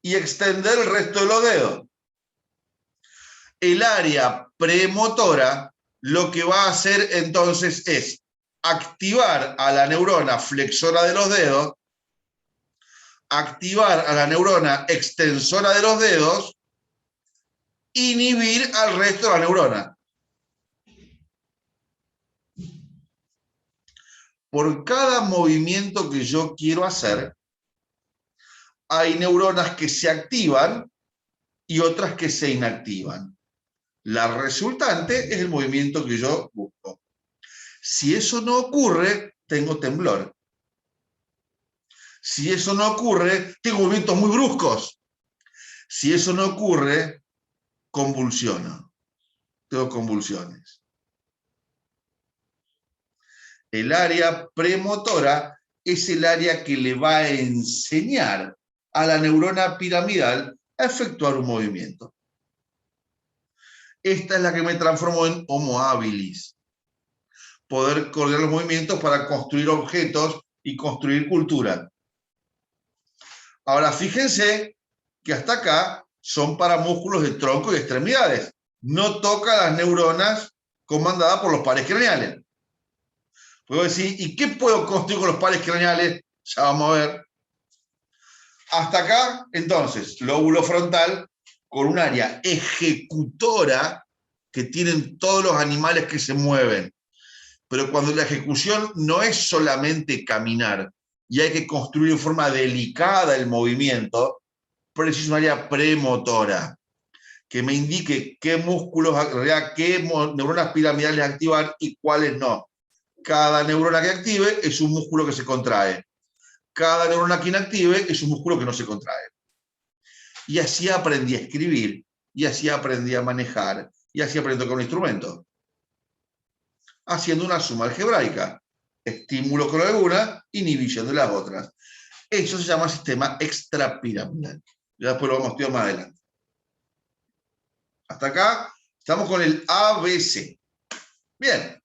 y extender el resto de los dedos. El área premotora lo que va a hacer entonces es activar a la neurona flexora de los dedos, activar a la neurona extensora de los dedos, inhibir al resto de la neurona. Por cada movimiento que yo quiero hacer, hay neuronas que se activan y otras que se inactivan. La resultante es el movimiento que yo busco. Si eso no ocurre, tengo temblor. Si eso no ocurre, tengo movimientos muy bruscos. Si eso no ocurre, convulsiono. Tengo convulsiones. El área premotora es el área que le va a enseñar a la neurona piramidal a efectuar un movimiento. Esta es la que me transformó en Homo habilis. Poder coordinar los movimientos para construir objetos y construir cultura. Ahora, fíjense que hasta acá son para músculos de tronco y extremidades. No toca las neuronas comandadas por los pares craneales. Puedo decir, ¿y qué puedo construir con los pares craneales? Ya vamos a ver. Hasta acá, entonces, lóbulo frontal con un área ejecutora que tienen todos los animales que se mueven. Pero cuando la ejecución no es solamente caminar y hay que construir en forma delicada el movimiento, preciso un área premotora que me indique qué músculos, qué neuronas piramidales activar y cuáles no. Cada neurona que active es un músculo que se contrae. Cada neurona que inactive es un músculo que no se contrae. Y así aprendí a escribir, y así aprendí a manejar, y así aprendí con un instrumento. Haciendo una suma algebraica. Estímulo con alguna, inhibición de las otras. Eso se llama sistema extrapiramidal. Ya después lo vamos a estudiar más adelante. Hasta acá estamos con el ABC. Bien.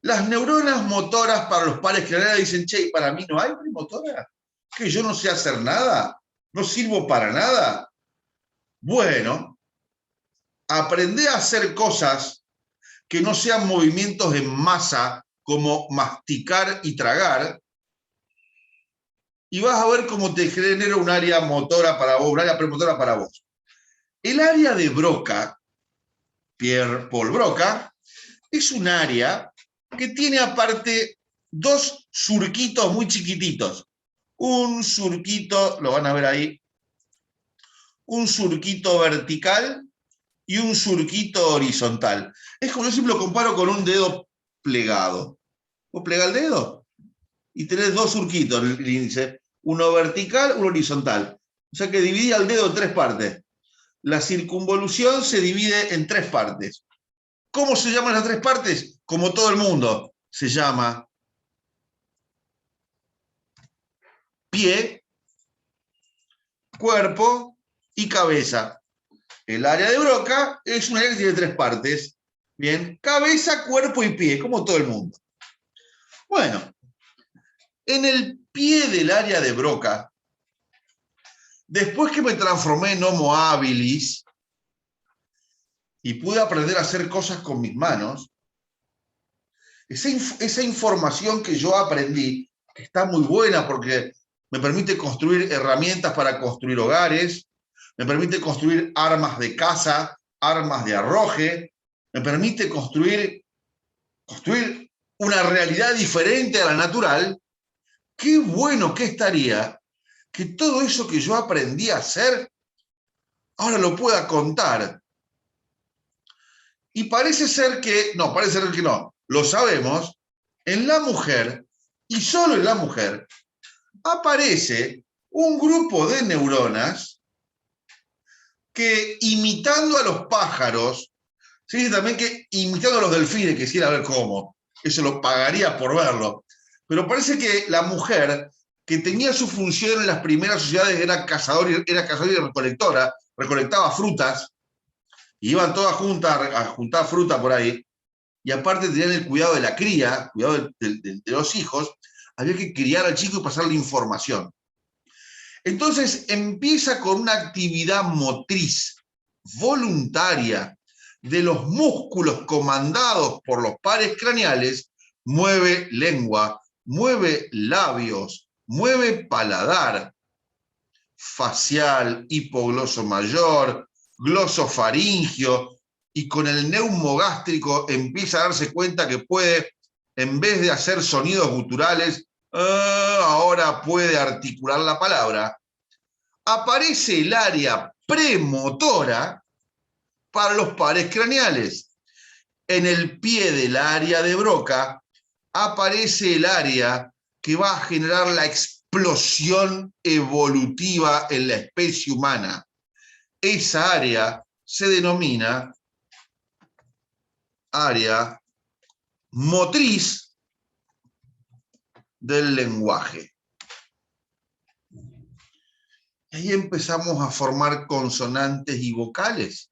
Las neuronas motoras para los pares craneales dicen, che, para mí no hay premotora. Que yo no sé hacer nada. No sirvo para nada. Bueno, aprendé a hacer cosas que no sean movimientos en masa como masticar y tragar, y vas a ver cómo te genera un área motora para vos, un área premotora para vos. El área de Broca, Pierre Paul Broca, es un área que tiene aparte dos surquitos muy chiquititos. Un surquito, lo van a ver ahí, un surquito vertical y un surquito horizontal. Es como yo siempre lo comparo con un dedo plegado. Vos plegás el dedo y tenés dos surquitos en el índice, uno vertical, uno horizontal. O sea que dividía el dedo en tres partes. La circunvolución se divide en tres partes. ¿Cómo se llaman las tres partes? Como todo el mundo, se llama pie, cuerpo y cabeza. El área de Broca es un área que tiene tres partes. Bien, cabeza, cuerpo y pie, como todo el mundo. Bueno, en el pie del área de Broca, después que me transformé en Homo habilis y pude aprender a hacer cosas con mis manos, esa información que yo aprendí, que está muy buena porque me permite construir herramientas para construir hogares, me permite construir armas de caza, armas de arroje, me permite construir una realidad diferente a la natural. Qué bueno que estaría que todo eso que yo aprendí a hacer, ahora lo pueda contar. Y parece ser que no, lo sabemos, en la mujer, y solo en la mujer, aparece un grupo de neuronas que imitando a los pájaros, se dice también que imitando a los delfines, quisiera ver cómo, eso lo pagaría por verlo, pero parece que la mujer que tenía su función en las primeras sociedades era cazador y recolectora, recolectaba frutas, y iban todas juntas a juntar fruta por ahí, y aparte tenían el cuidado de la cría, cuidado de los hijos, había que criar al chico y pasarle información. Entonces empieza con una actividad motriz voluntaria de los músculos comandados por los pares craneales, mueve lengua, mueve labios, mueve paladar, facial, hipogloso mayor, glosofaringio, y con el neumogástrico empieza a darse cuenta que puede, en vez de hacer sonidos guturales, ahora puede articular la palabra. Aparece el área premotora para los pares craneales. En el pie del área de Broca aparece el área que va a generar la explosión evolutiva en la especie humana. Esa área se denomina área motriz del lenguaje. Y ahí empezamos a formar consonantes y vocales.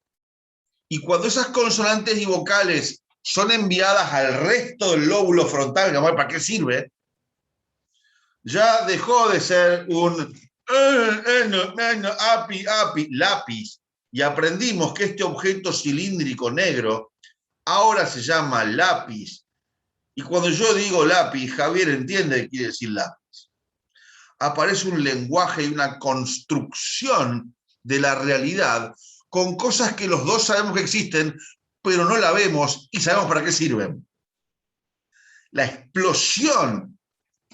Y cuando esas consonantes y vocales son enviadas al resto del lóbulo frontal, que ¿para qué sirve? Ya dejó de ser un lápiz, y aprendimos que este objeto cilíndrico negro ahora se llama lápiz. Y cuando yo digo lápiz, Javier entiende que quiere decir lápiz. Aparece un lenguaje y una construcción de la realidad con cosas que los dos sabemos que existen, pero no la vemos y sabemos para qué sirven. La explosión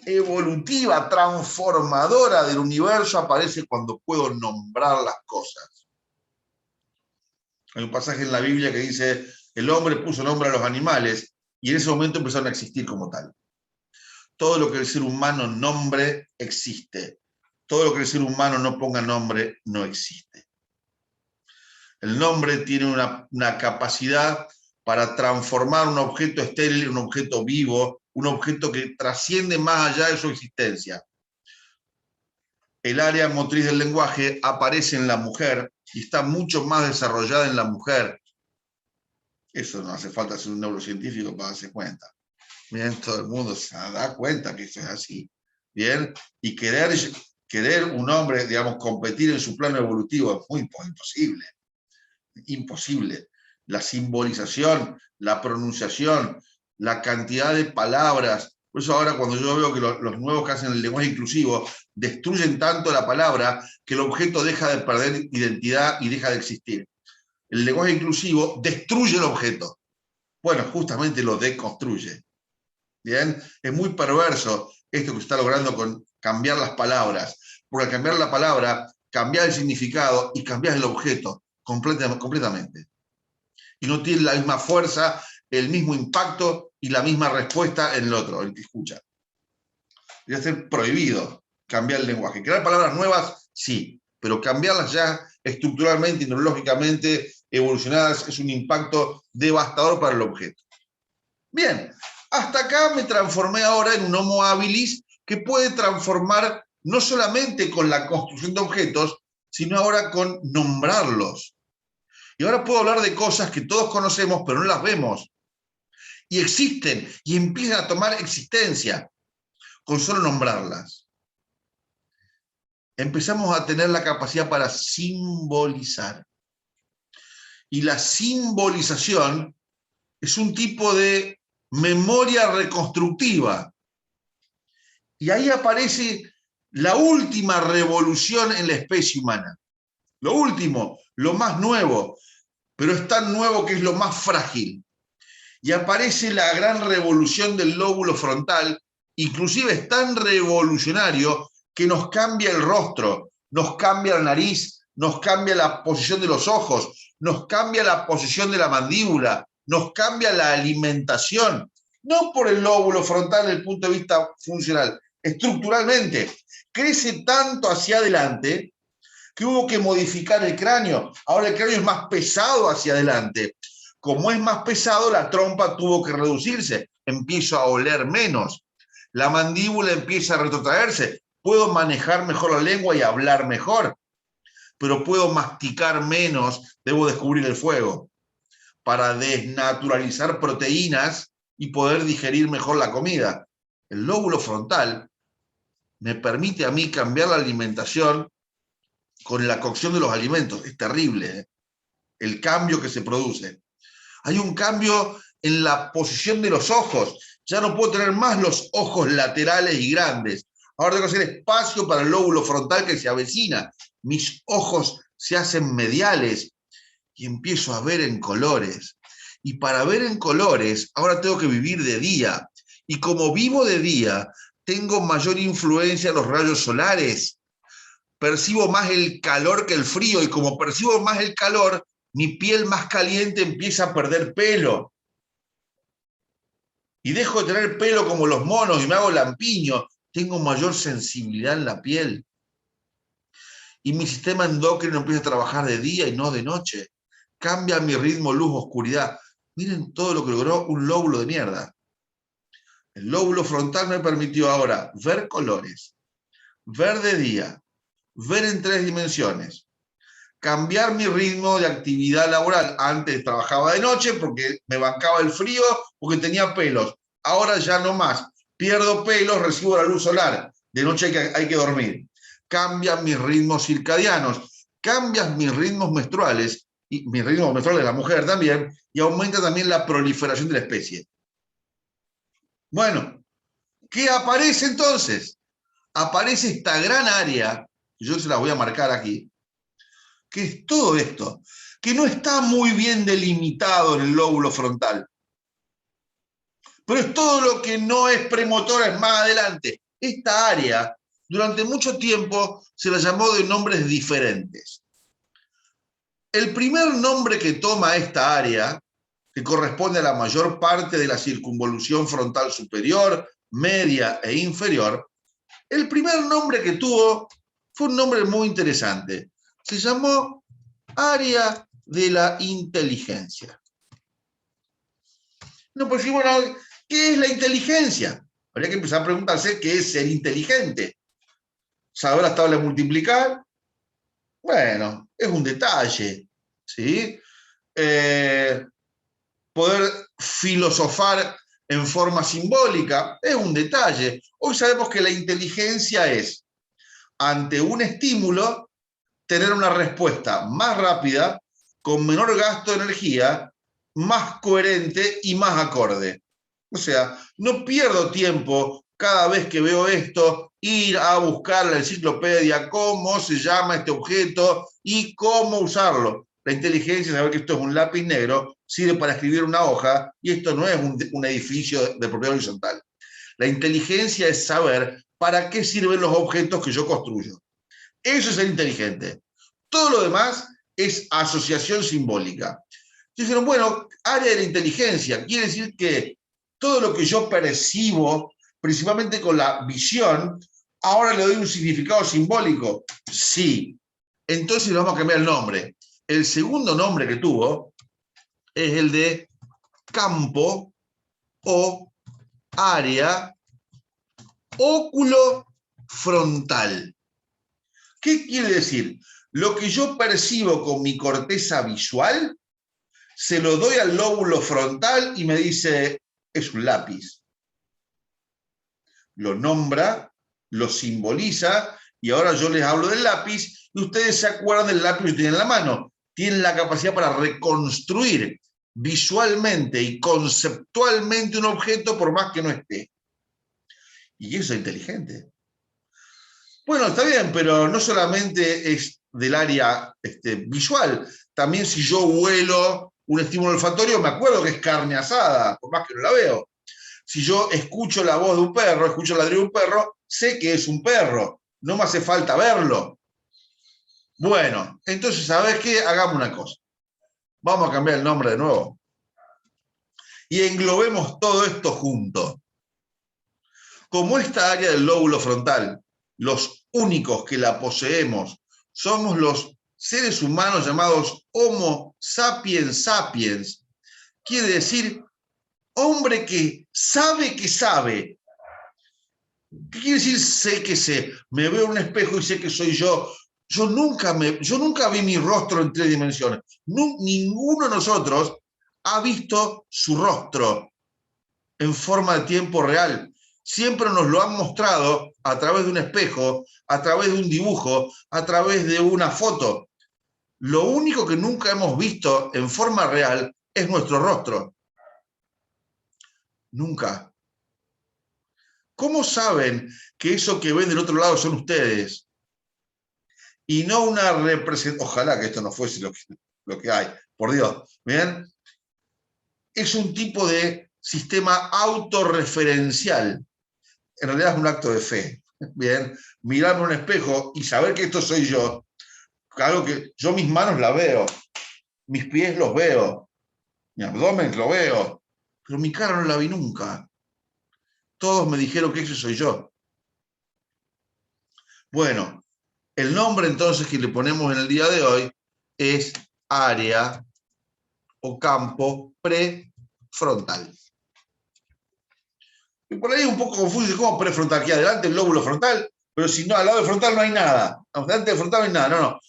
evolutiva, transformadora del universo aparece cuando puedo nombrar las cosas. Hay un pasaje en la Biblia que dice, el hombre puso nombre a los animales y en ese momento empezaron a existir como tal. Todo lo que el ser humano nombre existe. Todo lo que el ser humano no ponga nombre no existe. El nombre tiene una capacidad para transformar un objeto estéril en un objeto vivo, un objeto que trasciende más allá de su existencia. El área motriz del lenguaje aparece en la mujer y está mucho más desarrollada en la mujer. Eso no hace falta ser un neurocientífico para darse cuenta. Bien, todo el mundo se da cuenta que eso es así. Bien, y querer un hombre, digamos, competir en su plano evolutivo es muy imposible. Imposible. La simbolización, la pronunciación, la cantidad de palabras, Por eso ahora cuando yo veo que los nuevos que hacen el lenguaje inclusivo destruyen tanto la palabra que el objeto deja de perder identidad y deja de existir. El lenguaje inclusivo destruye el objeto. Bueno, justamente lo deconstruye. ¿Bien? Es muy perverso esto que se está logrando con cambiar las palabras. Porque al cambiar la palabra, cambiar el significado y cambiar el objeto completamente. Y no tiene la misma fuerza, el mismo impacto y la misma respuesta en el otro, el que escucha. Debe ser prohibido cambiar el lenguaje. Crear palabras nuevas, sí, pero cambiarlas ya estructuralmente y neurológicamente evolucionadas es un impacto devastador para el objeto. Bien, hasta acá me transformé ahora en un Homo habilis que puede transformar no solamente con la construcción de objetos, sino ahora con nombrarlos. Y ahora puedo hablar de cosas que todos conocemos, pero no las vemos. Y existen, y empiezan a tomar existencia con solo nombrarlas. Empezamos a tener la capacidad para simbolizar. Y la simbolización es un tipo de memoria reconstructiva. Y ahí aparece la última revolución en la especie humana. Lo último, lo más nuevo, pero es tan nuevo que es lo más frágil. Y aparece la gran revolución del lóbulo frontal, inclusive es tan revolucionario que nos cambia el rostro, nos cambia la nariz, nos cambia la posición de los ojos, nos cambia la posición de la mandíbula, nos cambia la alimentación, no por el lóbulo frontal desde el punto de vista funcional, estructuralmente. Crece tanto hacia adelante que hubo que modificar el cráneo. Ahora el cráneo es más pesado hacia adelante. Como es más pesado, la trompa tuvo que reducirse. Empiezo a oler menos. La mandíbula empieza a retrotraerse. Puedo manejar mejor la lengua y hablar mejor. Pero puedo masticar menos. Debo descubrir el fuego para desnaturalizar proteínas y poder digerir mejor la comida. El lóbulo frontal me permite a mí cambiar la alimentación con la cocción de los alimentos. Es terrible, ¿eh? El cambio que se produce. Hay un cambio en la posición de los ojos. Ya no puedo tener más los ojos laterales y grandes. Ahora tengo que hacer espacio para el lóbulo frontal que se avecina. Mis ojos se hacen mediales y empiezo a ver en colores. Y para ver en colores, ahora tengo que vivir de día. Y como vivo de día, tengo mayor influencia en los rayos solares. Percibo más el calor que el frío, y como percibo más el calor, mi piel más caliente empieza a perder pelo. Y dejo de tener pelo como los monos y me hago lampiño. Tengo mayor sensibilidad en la piel. Y mi sistema endocrino empieza a trabajar de día y no de noche. Cambia mi ritmo luz-oscuridad. Miren todo lo que logró un lóbulo de mierda. El lóbulo frontal me permitió ahora ver colores, ver de día, ver en 3 dimensiones, cambiar mi ritmo de actividad laboral. Antes trabajaba de noche porque me bancaba el frío, porque tenía pelos. Ahora ya no más. Pierdo pelos, recibo la luz solar. De noche hay que dormir. Cambian mis ritmos circadianos, cambian mis ritmos menstruales, y mis ritmos menstruales de la mujer también, y aumenta también la proliferación de la especie. Bueno, ¿qué aparece entonces? Aparece esta gran área, yo se la voy a marcar aquí, que es todo esto, que no está muy bien delimitado en el lóbulo frontal. Pero es todo lo que no es premotora, es más adelante. Esta área, durante mucho tiempo, se la llamó de nombres diferentes. El primer nombre que toma esta área, que corresponde a la mayor parte de la circunvolución frontal superior, media e inferior, el primer nombre que tuvo fue un nombre muy interesante. Se llamó área de la inteligencia. No, pues sí, bueno, ¿qué es la inteligencia? Habría que empezar a preguntarse qué es ser inteligente. ¿Saber las tablas de multiplicar? Bueno, es un detalle, ¿sí? Poder filosofar en forma simbólica es un detalle. Hoy sabemos que la inteligencia es, ante un estímulo, tener una respuesta más rápida, con menor gasto de energía, más coherente y más acorde. O sea, no pierdo tiempo cada vez que veo esto, ir a buscar en la enciclopedia cómo se llama este objeto y cómo usarlo. La inteligencia es saber que esto es un lápiz negro, sirve para escribir una hoja, y esto no es un edificio de propiedad horizontal. La inteligencia es saber para qué sirven los objetos que yo construyo. Eso es ser inteligente. Todo lo demás es asociación simbólica. Dijeron, bueno, área de la inteligencia, quiere decir que todo lo que yo percibo, principalmente con la visión, ahora le doy un significado simbólico. Sí. Entonces le vamos a cambiar el nombre. El segundo nombre que tuvo es el de campo o área óculo frontal. ¿Qué quiere decir? Lo que yo percibo con mi corteza visual, se lo doy al lóbulo frontal y me dice, es un lápiz. Lo nombra, lo simboliza, y ahora yo les hablo del lápiz, y ustedes se acuerdan del lápiz que tienen en la mano. Tienen la capacidad para reconstruir visualmente y conceptualmente un objeto por más que no esté. Y eso es inteligente. Bueno, está bien, pero no solamente es del área visual, también si yo huelo un estímulo olfatorio, me acuerdo que es carne asada, por más que no la veo. Si yo escucho la voz de un perro, escucho el ladrido de un perro, sé que es un perro, no me hace falta verlo. Bueno, entonces, ¿sabes qué? Hagamos una cosa. Vamos a cambiar el nombre de nuevo. Y englobemos todo esto junto. Como esta área del lóbulo frontal, los únicos que la poseemos somos los seres humanos llamados Homo sapiens sapiens, quiere decir hombre que sabe que sabe. ¿Qué quiere decir sé que sé? Me veo en un espejo y sé que soy yo. Yo nunca vi mi rostro en 3 dimensiones. Ninguno de nosotros ha visto su rostro en forma de tiempo real. Siempre nos lo han mostrado a través de un espejo, a través de un dibujo, a través de una foto. Lo único que nunca hemos visto en forma real es nuestro rostro. Nunca. ¿Cómo saben que eso que ven del otro lado son ustedes? Y no una representación. Ojalá que esto no fuese lo que hay, por Dios. ¿Bien? Es un tipo de sistema autorreferencial. En realidad es un acto de fe. Bien, mirarme en un espejo y saber que esto soy yo, algo que yo mis manos las veo, mis pies los veo, mi abdomen lo veo, pero mi cara no la vi nunca. Todos me dijeron que eso soy yo. Bueno, el nombre entonces que le ponemos en el día de hoy es área o campo prefrontal. Y por ahí es un poco confuso, ¿cómo prefrontal? Aquí adelante el lóbulo frontal, pero si no, al lado del frontal no hay nada. Delante del frontal no hay nada, no.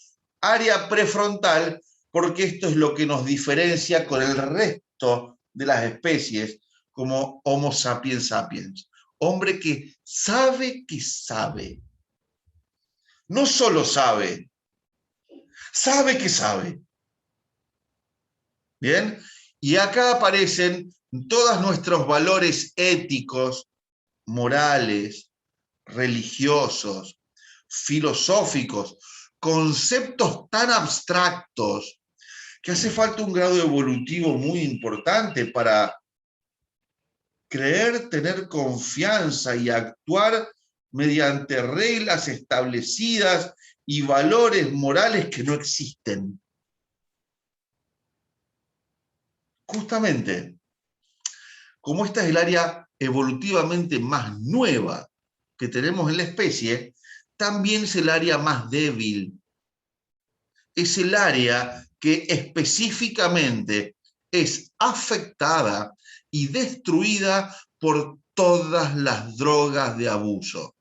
Área prefrontal, porque esto es lo que nos diferencia con el resto de las especies, como Homo sapiens sapiens. Hombre que sabe que sabe. No solo sabe, sabe que sabe. ¿Bien? Y acá aparecen todos nuestros valores éticos, morales, religiosos, filosóficos, conceptos tan abstractos que hace falta un grado evolutivo muy importante para creer, tener confianza y actuar mediante reglas establecidas y valores morales que no existen. Justamente, como esta es el área evolutivamente más nueva que tenemos en la especie, también es el área más débil. Es el área que específicamente es afectada y destruida por todas las drogas de abuso.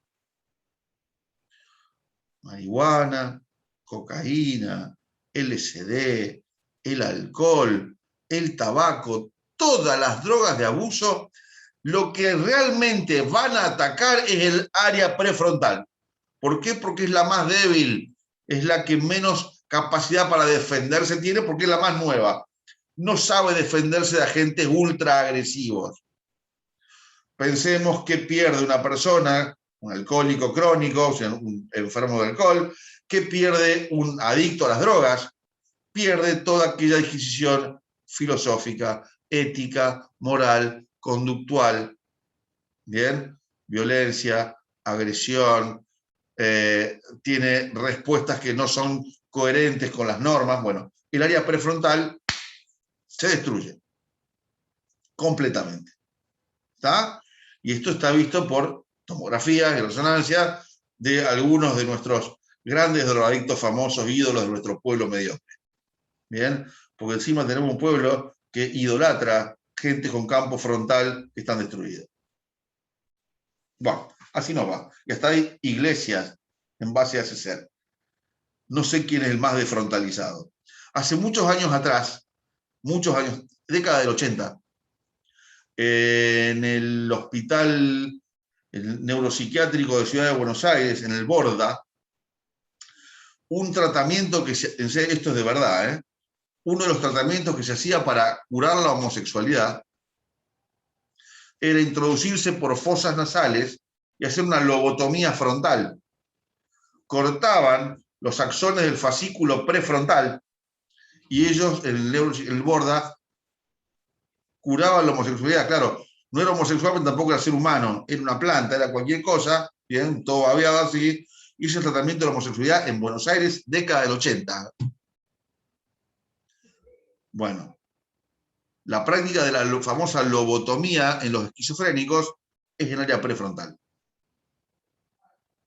Marihuana, cocaína, LSD, el alcohol, el tabaco, todas las drogas de abuso, lo que realmente van a atacar es el área prefrontal. ¿Por qué? Porque es la más débil, es la que menos capacidad para defenderse tiene, porque es la más nueva. No sabe defenderse de agentes ultra agresivos. Pensemos que pierde una persona, un alcohólico crónico, o sea, un enfermo de alcohol, que pierde un adicto a las drogas, pierde toda aquella adquisición filosófica, ética, moral, conductual, ¿bien? Violencia, agresión, tiene respuestas que no son coherentes con las normas. Bueno, el área prefrontal se destruye completamente. ¿Está? Y esto está visto por tomografías y resonancias de algunos de nuestros grandes drogadictos famosos, ídolos de nuestro pueblo mediocre. ¿Bien? Porque encima tenemos un pueblo que idolatra gente con campo frontal que están destruidos. Bueno, así no va. Y hasta hay iglesias en base a ese ser. No sé quién es el más defrontalizado. Hace muchos años atrás, muchos años, década del 80, en el hospital el neuropsiquiátrico de Ciudad de Buenos Aires, en el Borda, un tratamiento que, esto es de verdad, uno de los tratamientos que se hacía para curar la homosexualidad era introducirse por fosas nasales y hacer una lobotomía frontal. Cortaban los axones del fascículo prefrontal y ellos, el Borda, curaban la homosexualidad. Claro, no era homosexual, pero tampoco era ser humano, era una planta, era cualquier cosa, bien, todo babeado así. Hizo el tratamiento de la homosexualidad en Buenos Aires, década del 80. Bueno, la práctica de la famosa lobotomía en los esquizofrénicos es en área prefrontal.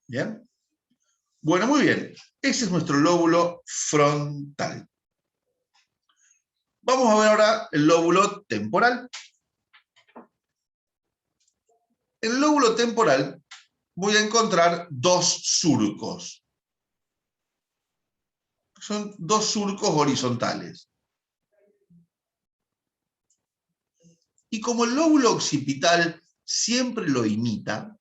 ¿Bien? Bueno, muy bien. Ese es nuestro lóbulo frontal. Vamos a ver ahora el lóbulo temporal. En el lóbulo temporal voy a encontrar dos surcos. Son dos surcos horizontales. Y como el lóbulo occipital siempre lo imita,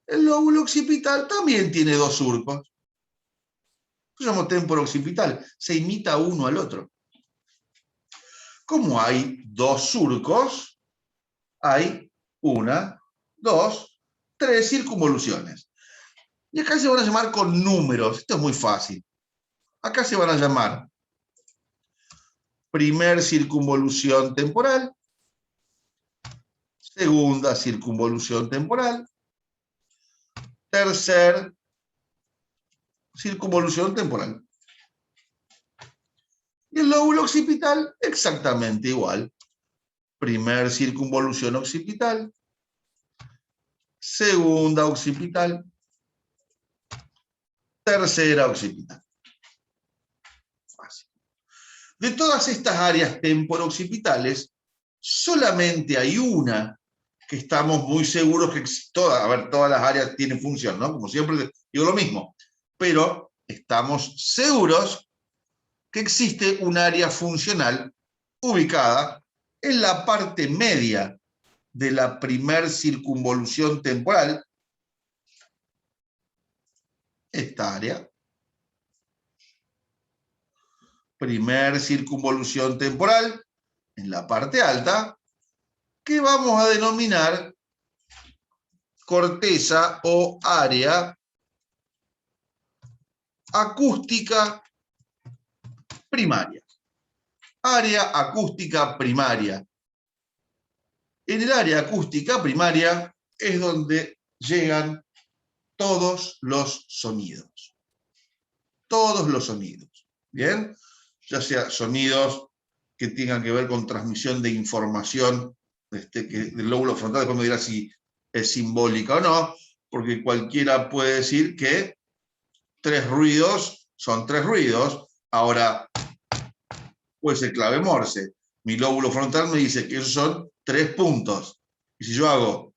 el lóbulo occipital también tiene dos surcos. Se llama temporo occipital, se imita uno al otro. Como hay dos surcos, hay una, dos, tres circunvoluciones. Y acá se van a llamar con números, esto es muy fácil. Acá se van a llamar primer circunvolución temporal, segunda circunvolución temporal, tercer circunvolución temporal. Y el lóbulo occipital exactamente igual. Primer circunvolución occipital, segunda occipital, tercera occipital. Fácil. De todas estas áreas temporooccipitales, solamente hay una que estamos muy seguros que todas las áreas tienen función, ¿no? Como siempre digo lo mismo, pero estamos seguros que existe un área funcional ubicada en la parte media de la primer circunvolución temporal, esta área, primer circunvolución temporal, en la parte alta, que vamos a denominar corteza o área acústica primaria. Área acústica primaria. En el área acústica primaria es donde llegan todos los sonidos. Todos los sonidos. ¿Bien? Ya sea sonidos que tengan que ver con transmisión de información que del lóbulo frontal, después me dirá si es simbólica o no, porque cualquiera puede decir que 3 ruidos son 3 ruidos. Ahora, puede ser clave Morse. Mi lóbulo frontal me dice que esos son 3 puntos. Y si yo hago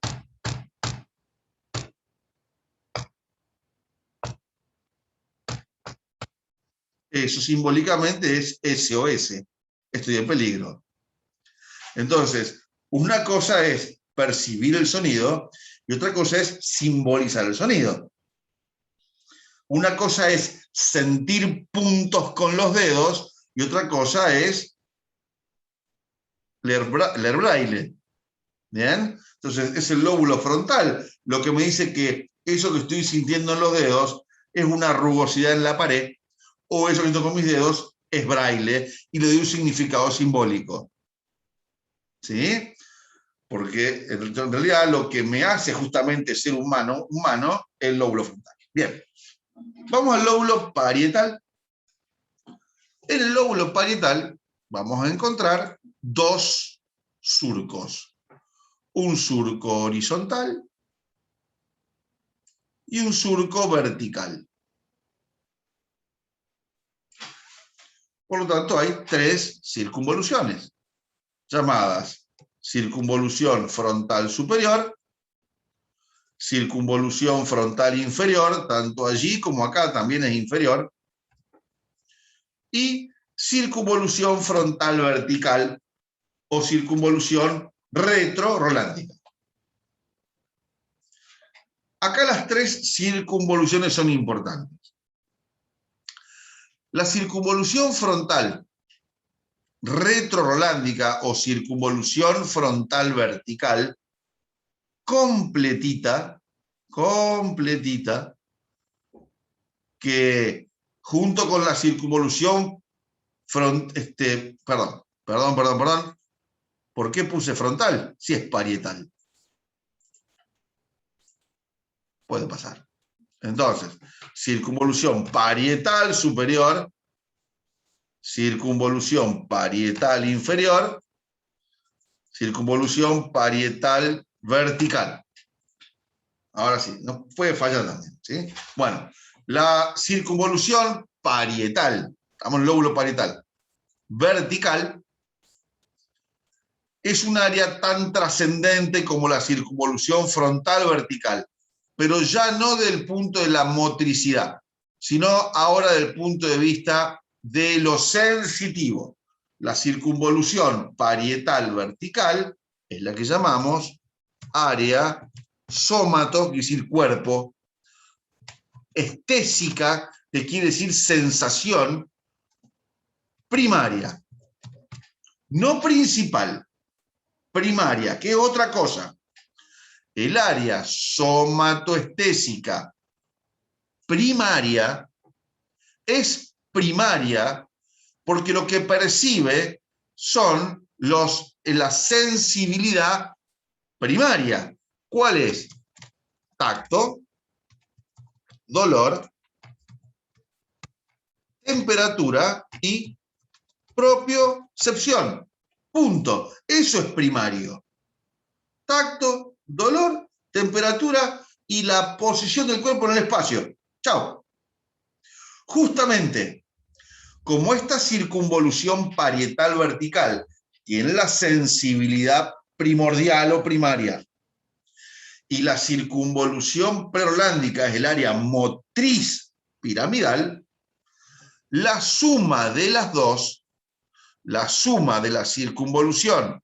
eso simbólicamente es SOS. Estoy en peligro. Entonces, una cosa es percibir el sonido y otra cosa es simbolizar el sonido. Una cosa es sentir puntos con los dedos y otra cosa es leer braille. ¿Bien? Entonces es el lóbulo frontal lo que me dice que eso que estoy sintiendo en los dedos es una rugosidad en la pared, o eso que siento con mis dedos es braille, y le doy un significado simbólico. ¿Sí? Porque en realidad lo que me hace justamente ser humano es el lóbulo frontal. Bien, vamos al lóbulo parietal. En el lóbulo parietal vamos a encontrar dos surcos. Un surco horizontal y un surco vertical. Por lo tanto, hay tres circunvoluciones, llamadas circunvolución frontal superior, circunvolución frontal inferior, tanto allí como acá también es inferior, y circunvolución frontal vertical o circunvolución retrorolándica. Acá las tres circunvoluciones son importantes. La circunvolución frontal retrorolándica o circunvolución frontal vertical completita, que junto con la circunvolución perdón, ¿por qué puse frontal? Si es parietal. Puede pasar. Entonces, circunvolución parietal superior, circunvolución parietal inferior, circunvolución parietal vertical. Ahora sí, no puede fallar también, ¿sí? Bueno, la circunvolución parietal, estamos en el lóbulo parietal, vertical, es un área tan trascendente como la circunvolución frontal vertical, pero ya no del punto de la motricidad, sino ahora del punto de vista de lo sensitivo. La circunvolución parietal vertical es la que llamamos área sómato, quiere decir cuerpo, estésica, que quiere decir sensación, primaria, no principal, primaria, que es otra cosa. El área somatoestésica primaria es primaria porque lo que percibe son la sensibilidad primaria. ¿Cuál es? Tacto, dolor, temperatura y propiocepción. Punto. Eso es primario. Tacto, dolor, temperatura y la posición del cuerpo en el espacio. Chao. Justamente, como esta circunvolución parietal vertical tiene la sensibilidad primordial o primaria, y la circunvolución prerolándica es el área motriz piramidal, la suma de las dos, la suma de la circunvolución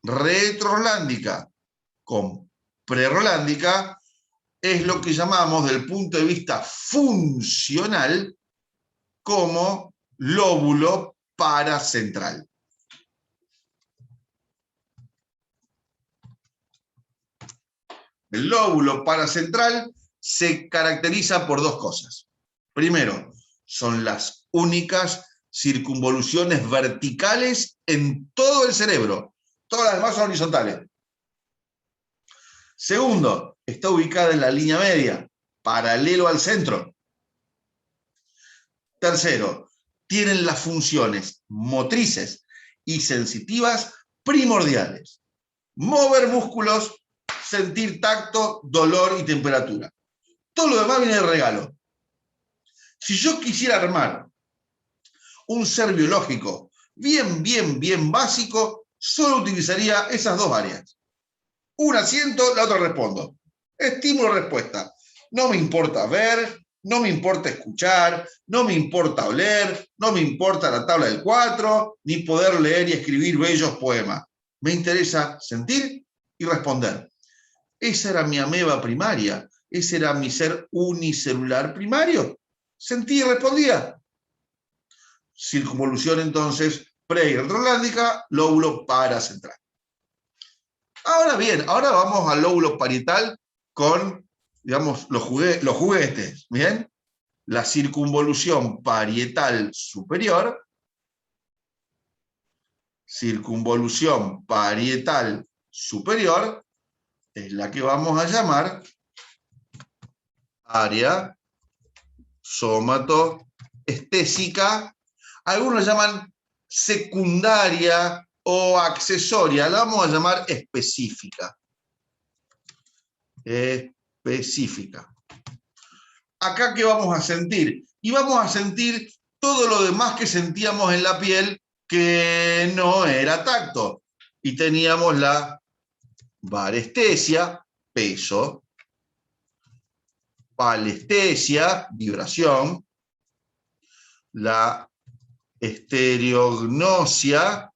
retrorolándica con prerolándica, es lo que llamamos, desde el punto de vista funcional, como lóbulo paracentral. El lóbulo paracentral se caracteriza por dos cosas. Primero, son las únicas circunvoluciones verticales en todo el cerebro. Todas las demás son horizontales. Segundo, está ubicada en la línea media, paralelo al centro. Tercero, tienen las funciones motrices y sensitivas primordiales. Mover músculos, sentir tacto, dolor y temperatura. Todo lo demás viene de regalo. Si yo quisiera armar un ser biológico bien básico, solo utilizaría esas dos áreas. Una siento, la otra respondo. Estímulo-respuesta. No me importa ver, no me importa escuchar, no me importa oler, no me importa la tabla del 4, ni poder leer y escribir bellos poemas. Me interesa sentir y responder. Esa era mi ameba primaria, ese era mi ser unicelular primario. Sentí y respondía. Circunvolución entonces pre- y retrolándica, lóbulo paracentral. Ahora bien, ahora vamos al lóbulo parietal con, digamos, los juguetes, ¿bien? La circunvolución parietal superior, es la que vamos a llamar área somatoestésica. Algunos la llaman secundaria o accesoria, la vamos a llamar específica. Específica. Acá, ¿qué vamos a sentir? Y vamos a sentir todo lo demás que sentíamos en la piel que no era tacto. Y teníamos la varestesia, peso, palestesia, vibración, la estereognosia,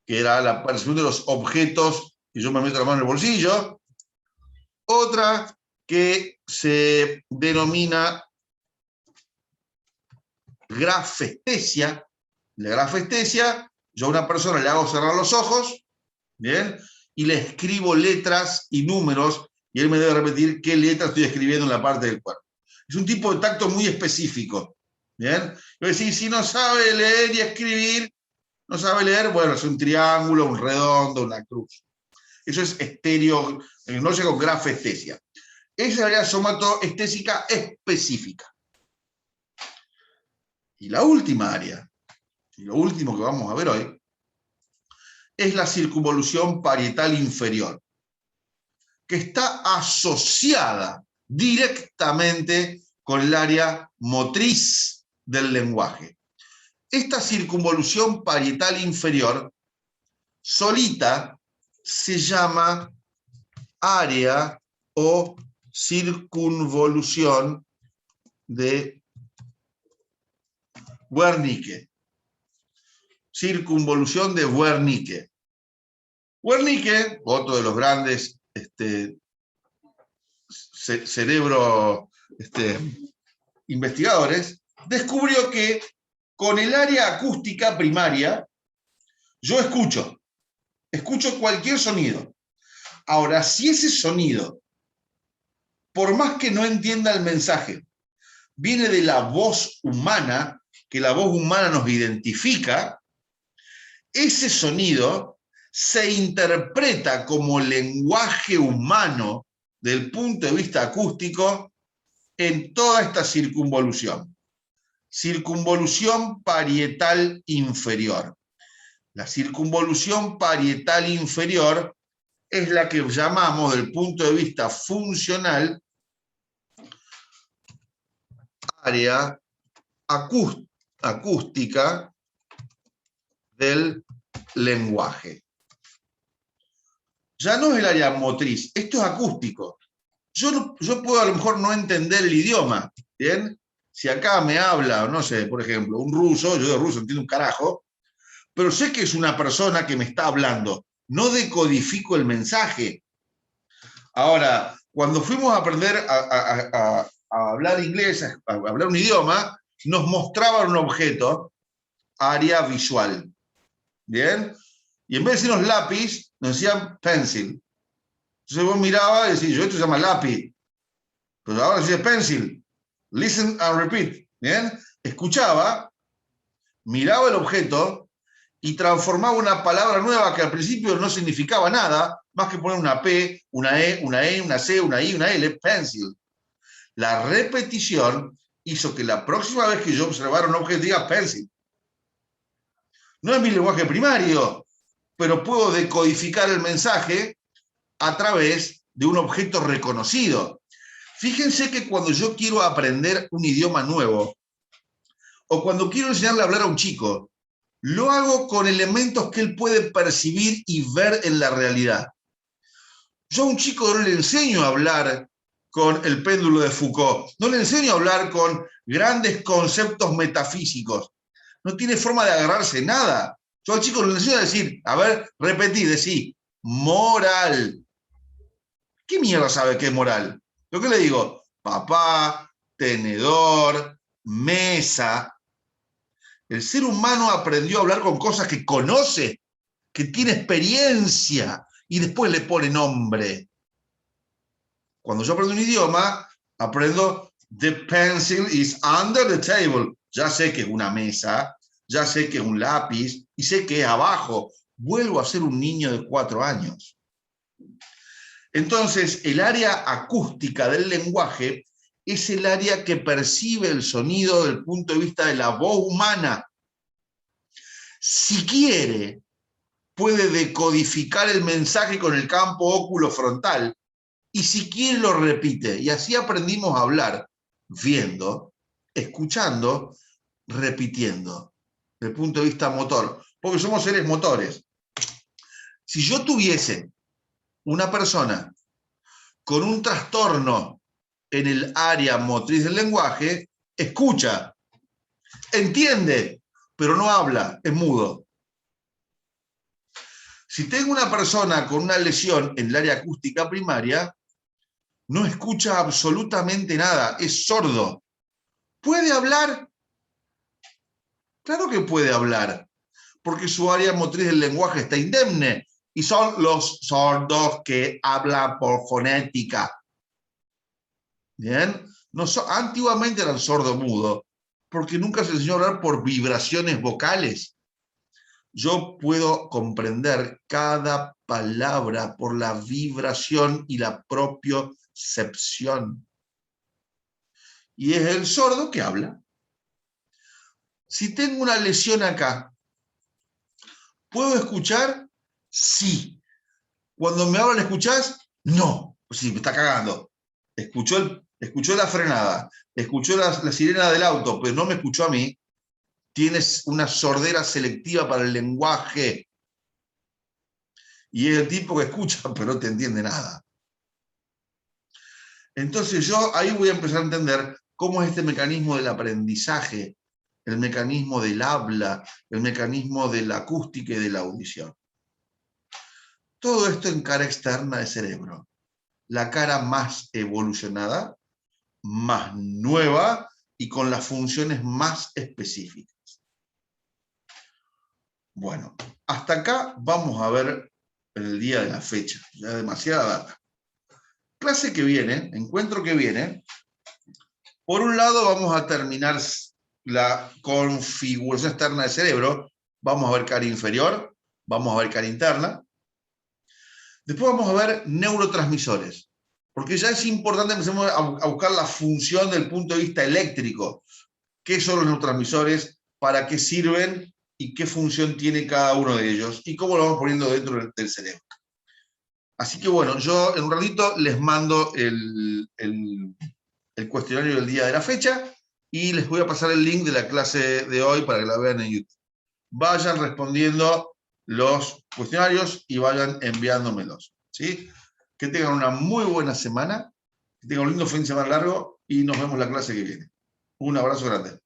que era la percepción de los objetos que yo me meto la mano en el bolsillo. Otra que se denomina grafestesia. La grafestesia, yo a una persona le hago cerrar los ojos, ¿bien? Y le escribo letras y números, y él me debe repetir qué letra estoy escribiendo en la parte del cuerpo. Es un tipo de tacto muy específico, ¿bien? Es decir, si no sabe leer y escribir, no sabe leer, bueno, es un triángulo, un redondo, una cruz. Eso es estereognosia con grafestesia. Esa es la área somatoestésica específica. Y la última área, y lo último que vamos a ver hoy, es la circunvolución parietal inferior, que está asociada directamente con el área motriz del lenguaje. Esta circunvolución parietal inferior, solita, se llama área o circunvolución de Wernicke. Circunvolución de Wernicke. Wernicke, otro de los grandes cerebro investigadores, descubrió que con el área acústica primaria yo escucho cualquier sonido. Ahora, si ese sonido, por más que no entienda el mensaje, viene de la voz humana, que la voz humana nos identifica, ese sonido se interpreta como lenguaje humano del punto de vista acústico en toda esta circunvolución. Circunvolución parietal inferior. La circunvolución parietal inferior es la que llamamos, desde el punto de vista funcional, área acústica del lenguaje. Ya no es el área motriz, esto es acústico. Yo puedo a lo mejor no entender el idioma, ¿bien? Si acá me habla, no sé, por ejemplo, un ruso, yo de ruso entiendo un carajo, pero sé que es una persona que me está hablando. No decodifico el mensaje. Ahora, cuando fuimos a aprender a hablar inglés, a hablar un idioma, nos mostraban un objeto, área visual. ¿Bien? Y en vez de decirnos lápiz, nos decían pencil. Entonces vos mirabas y decís, esto se llama lápiz. Pero ahora decís pencil. Listen and repeat. ¿Bien? Escuchaba, miraba el objeto y transformaba una palabra nueva que al principio no significaba nada, más que poner una P, una E, una E, una C, una I, una L, pencil. La repetición hizo que la próxima vez que yo observara un objeto diga pencil. No es mi lenguaje primario, pero puedo decodificar el mensaje a través de un objeto reconocido. Fíjense que cuando yo quiero aprender un idioma nuevo, o cuando quiero enseñarle a hablar a un chico, lo hago con elementos que él puede percibir y ver en la realidad. Yo a un chico no le enseño a hablar con el péndulo de Foucault, no le enseño a hablar con grandes conceptos metafísicos. No tiene forma de agarrarse nada. Yo al chico le enseño a decir, a ver, repetí, decí, moral. ¿Qué mierda sabe qué es moral? Lo que le digo, papá, tenedor, mesa. El ser humano aprendió a hablar con cosas que conoce, que tiene experiencia, y después le pone nombre. Cuando yo aprendo un idioma, aprendo the pencil is under the table. Ya sé que es una mesa, ya sé que es un lápiz, y sé que es abajo. Vuelvo a ser un niño de 4 años. Entonces, el área acústica del lenguaje es el área que percibe el sonido desde el punto de vista de la voz humana. Si quiere, puede decodificar el mensaje con el campo óculo-frontal, y si quiere lo repite. Y así aprendimos a hablar, viendo, escuchando, repitiendo, desde el punto de vista motor, porque somos seres motores. Si yo tuviese una persona con un trastorno en el área motriz del lenguaje, escucha, entiende, pero no habla, es mudo. Si tengo una persona con una lesión en el área acústica primaria, no escucha absolutamente nada, es sordo. ¿Puede hablar? Claro que puede hablar, porque su área motriz del lenguaje está indemne, y son los sordos que hablan por fonética. ¿Bien? No antiguamente eran sordo-mudo, porque nunca se enseñó a hablar por vibraciones vocales. Yo puedo comprender cada palabra por la vibración y la propiocepción. Y es el sordo que habla. Si tengo una lesión acá, ¿puedo escuchar? Sí. Cuando me hablan, ¿escuchás? No. Sí, me está cagando. Escuchó la frenada, escuchó la sirena del auto, pero no me escuchó a mí. Tienes una sordera selectiva para el lenguaje. Y es el tipo que escucha, pero no te entiende nada. Entonces yo ahí voy a empezar a entender cómo es este mecanismo del aprendizaje, el mecanismo del habla, el mecanismo de la acústica y de la audición. Todo esto en cara externa del cerebro. La cara más evolucionada, más nueva y con las funciones más específicas. Bueno, hasta acá vamos a ver el día de la fecha. Ya demasiada data. Clase que viene, encuentro que viene. Por un lado vamos a terminar la configuración externa del cerebro. Vamos a ver cara inferior, vamos a ver cara interna. Después vamos a ver neurotransmisores, porque ya es importante que empecemos a buscar la función del punto de vista eléctrico. ¿Qué son los neurotransmisores? ¿Para qué sirven? ¿Y qué función tiene cada uno de ellos? ¿Y cómo lo vamos poniendo dentro del cerebro? Así que bueno, yo en un ratito les mando el cuestionario del día de la fecha y les voy a pasar el link de la clase de hoy para que la vean en YouTube. Vayan respondiendo los cuestionarios y vayan enviándomelos, ¿sí? Que tengan una muy buena semana, que tengan un lindo fin de semana largo y nos vemos la clase que viene. Un abrazo grande.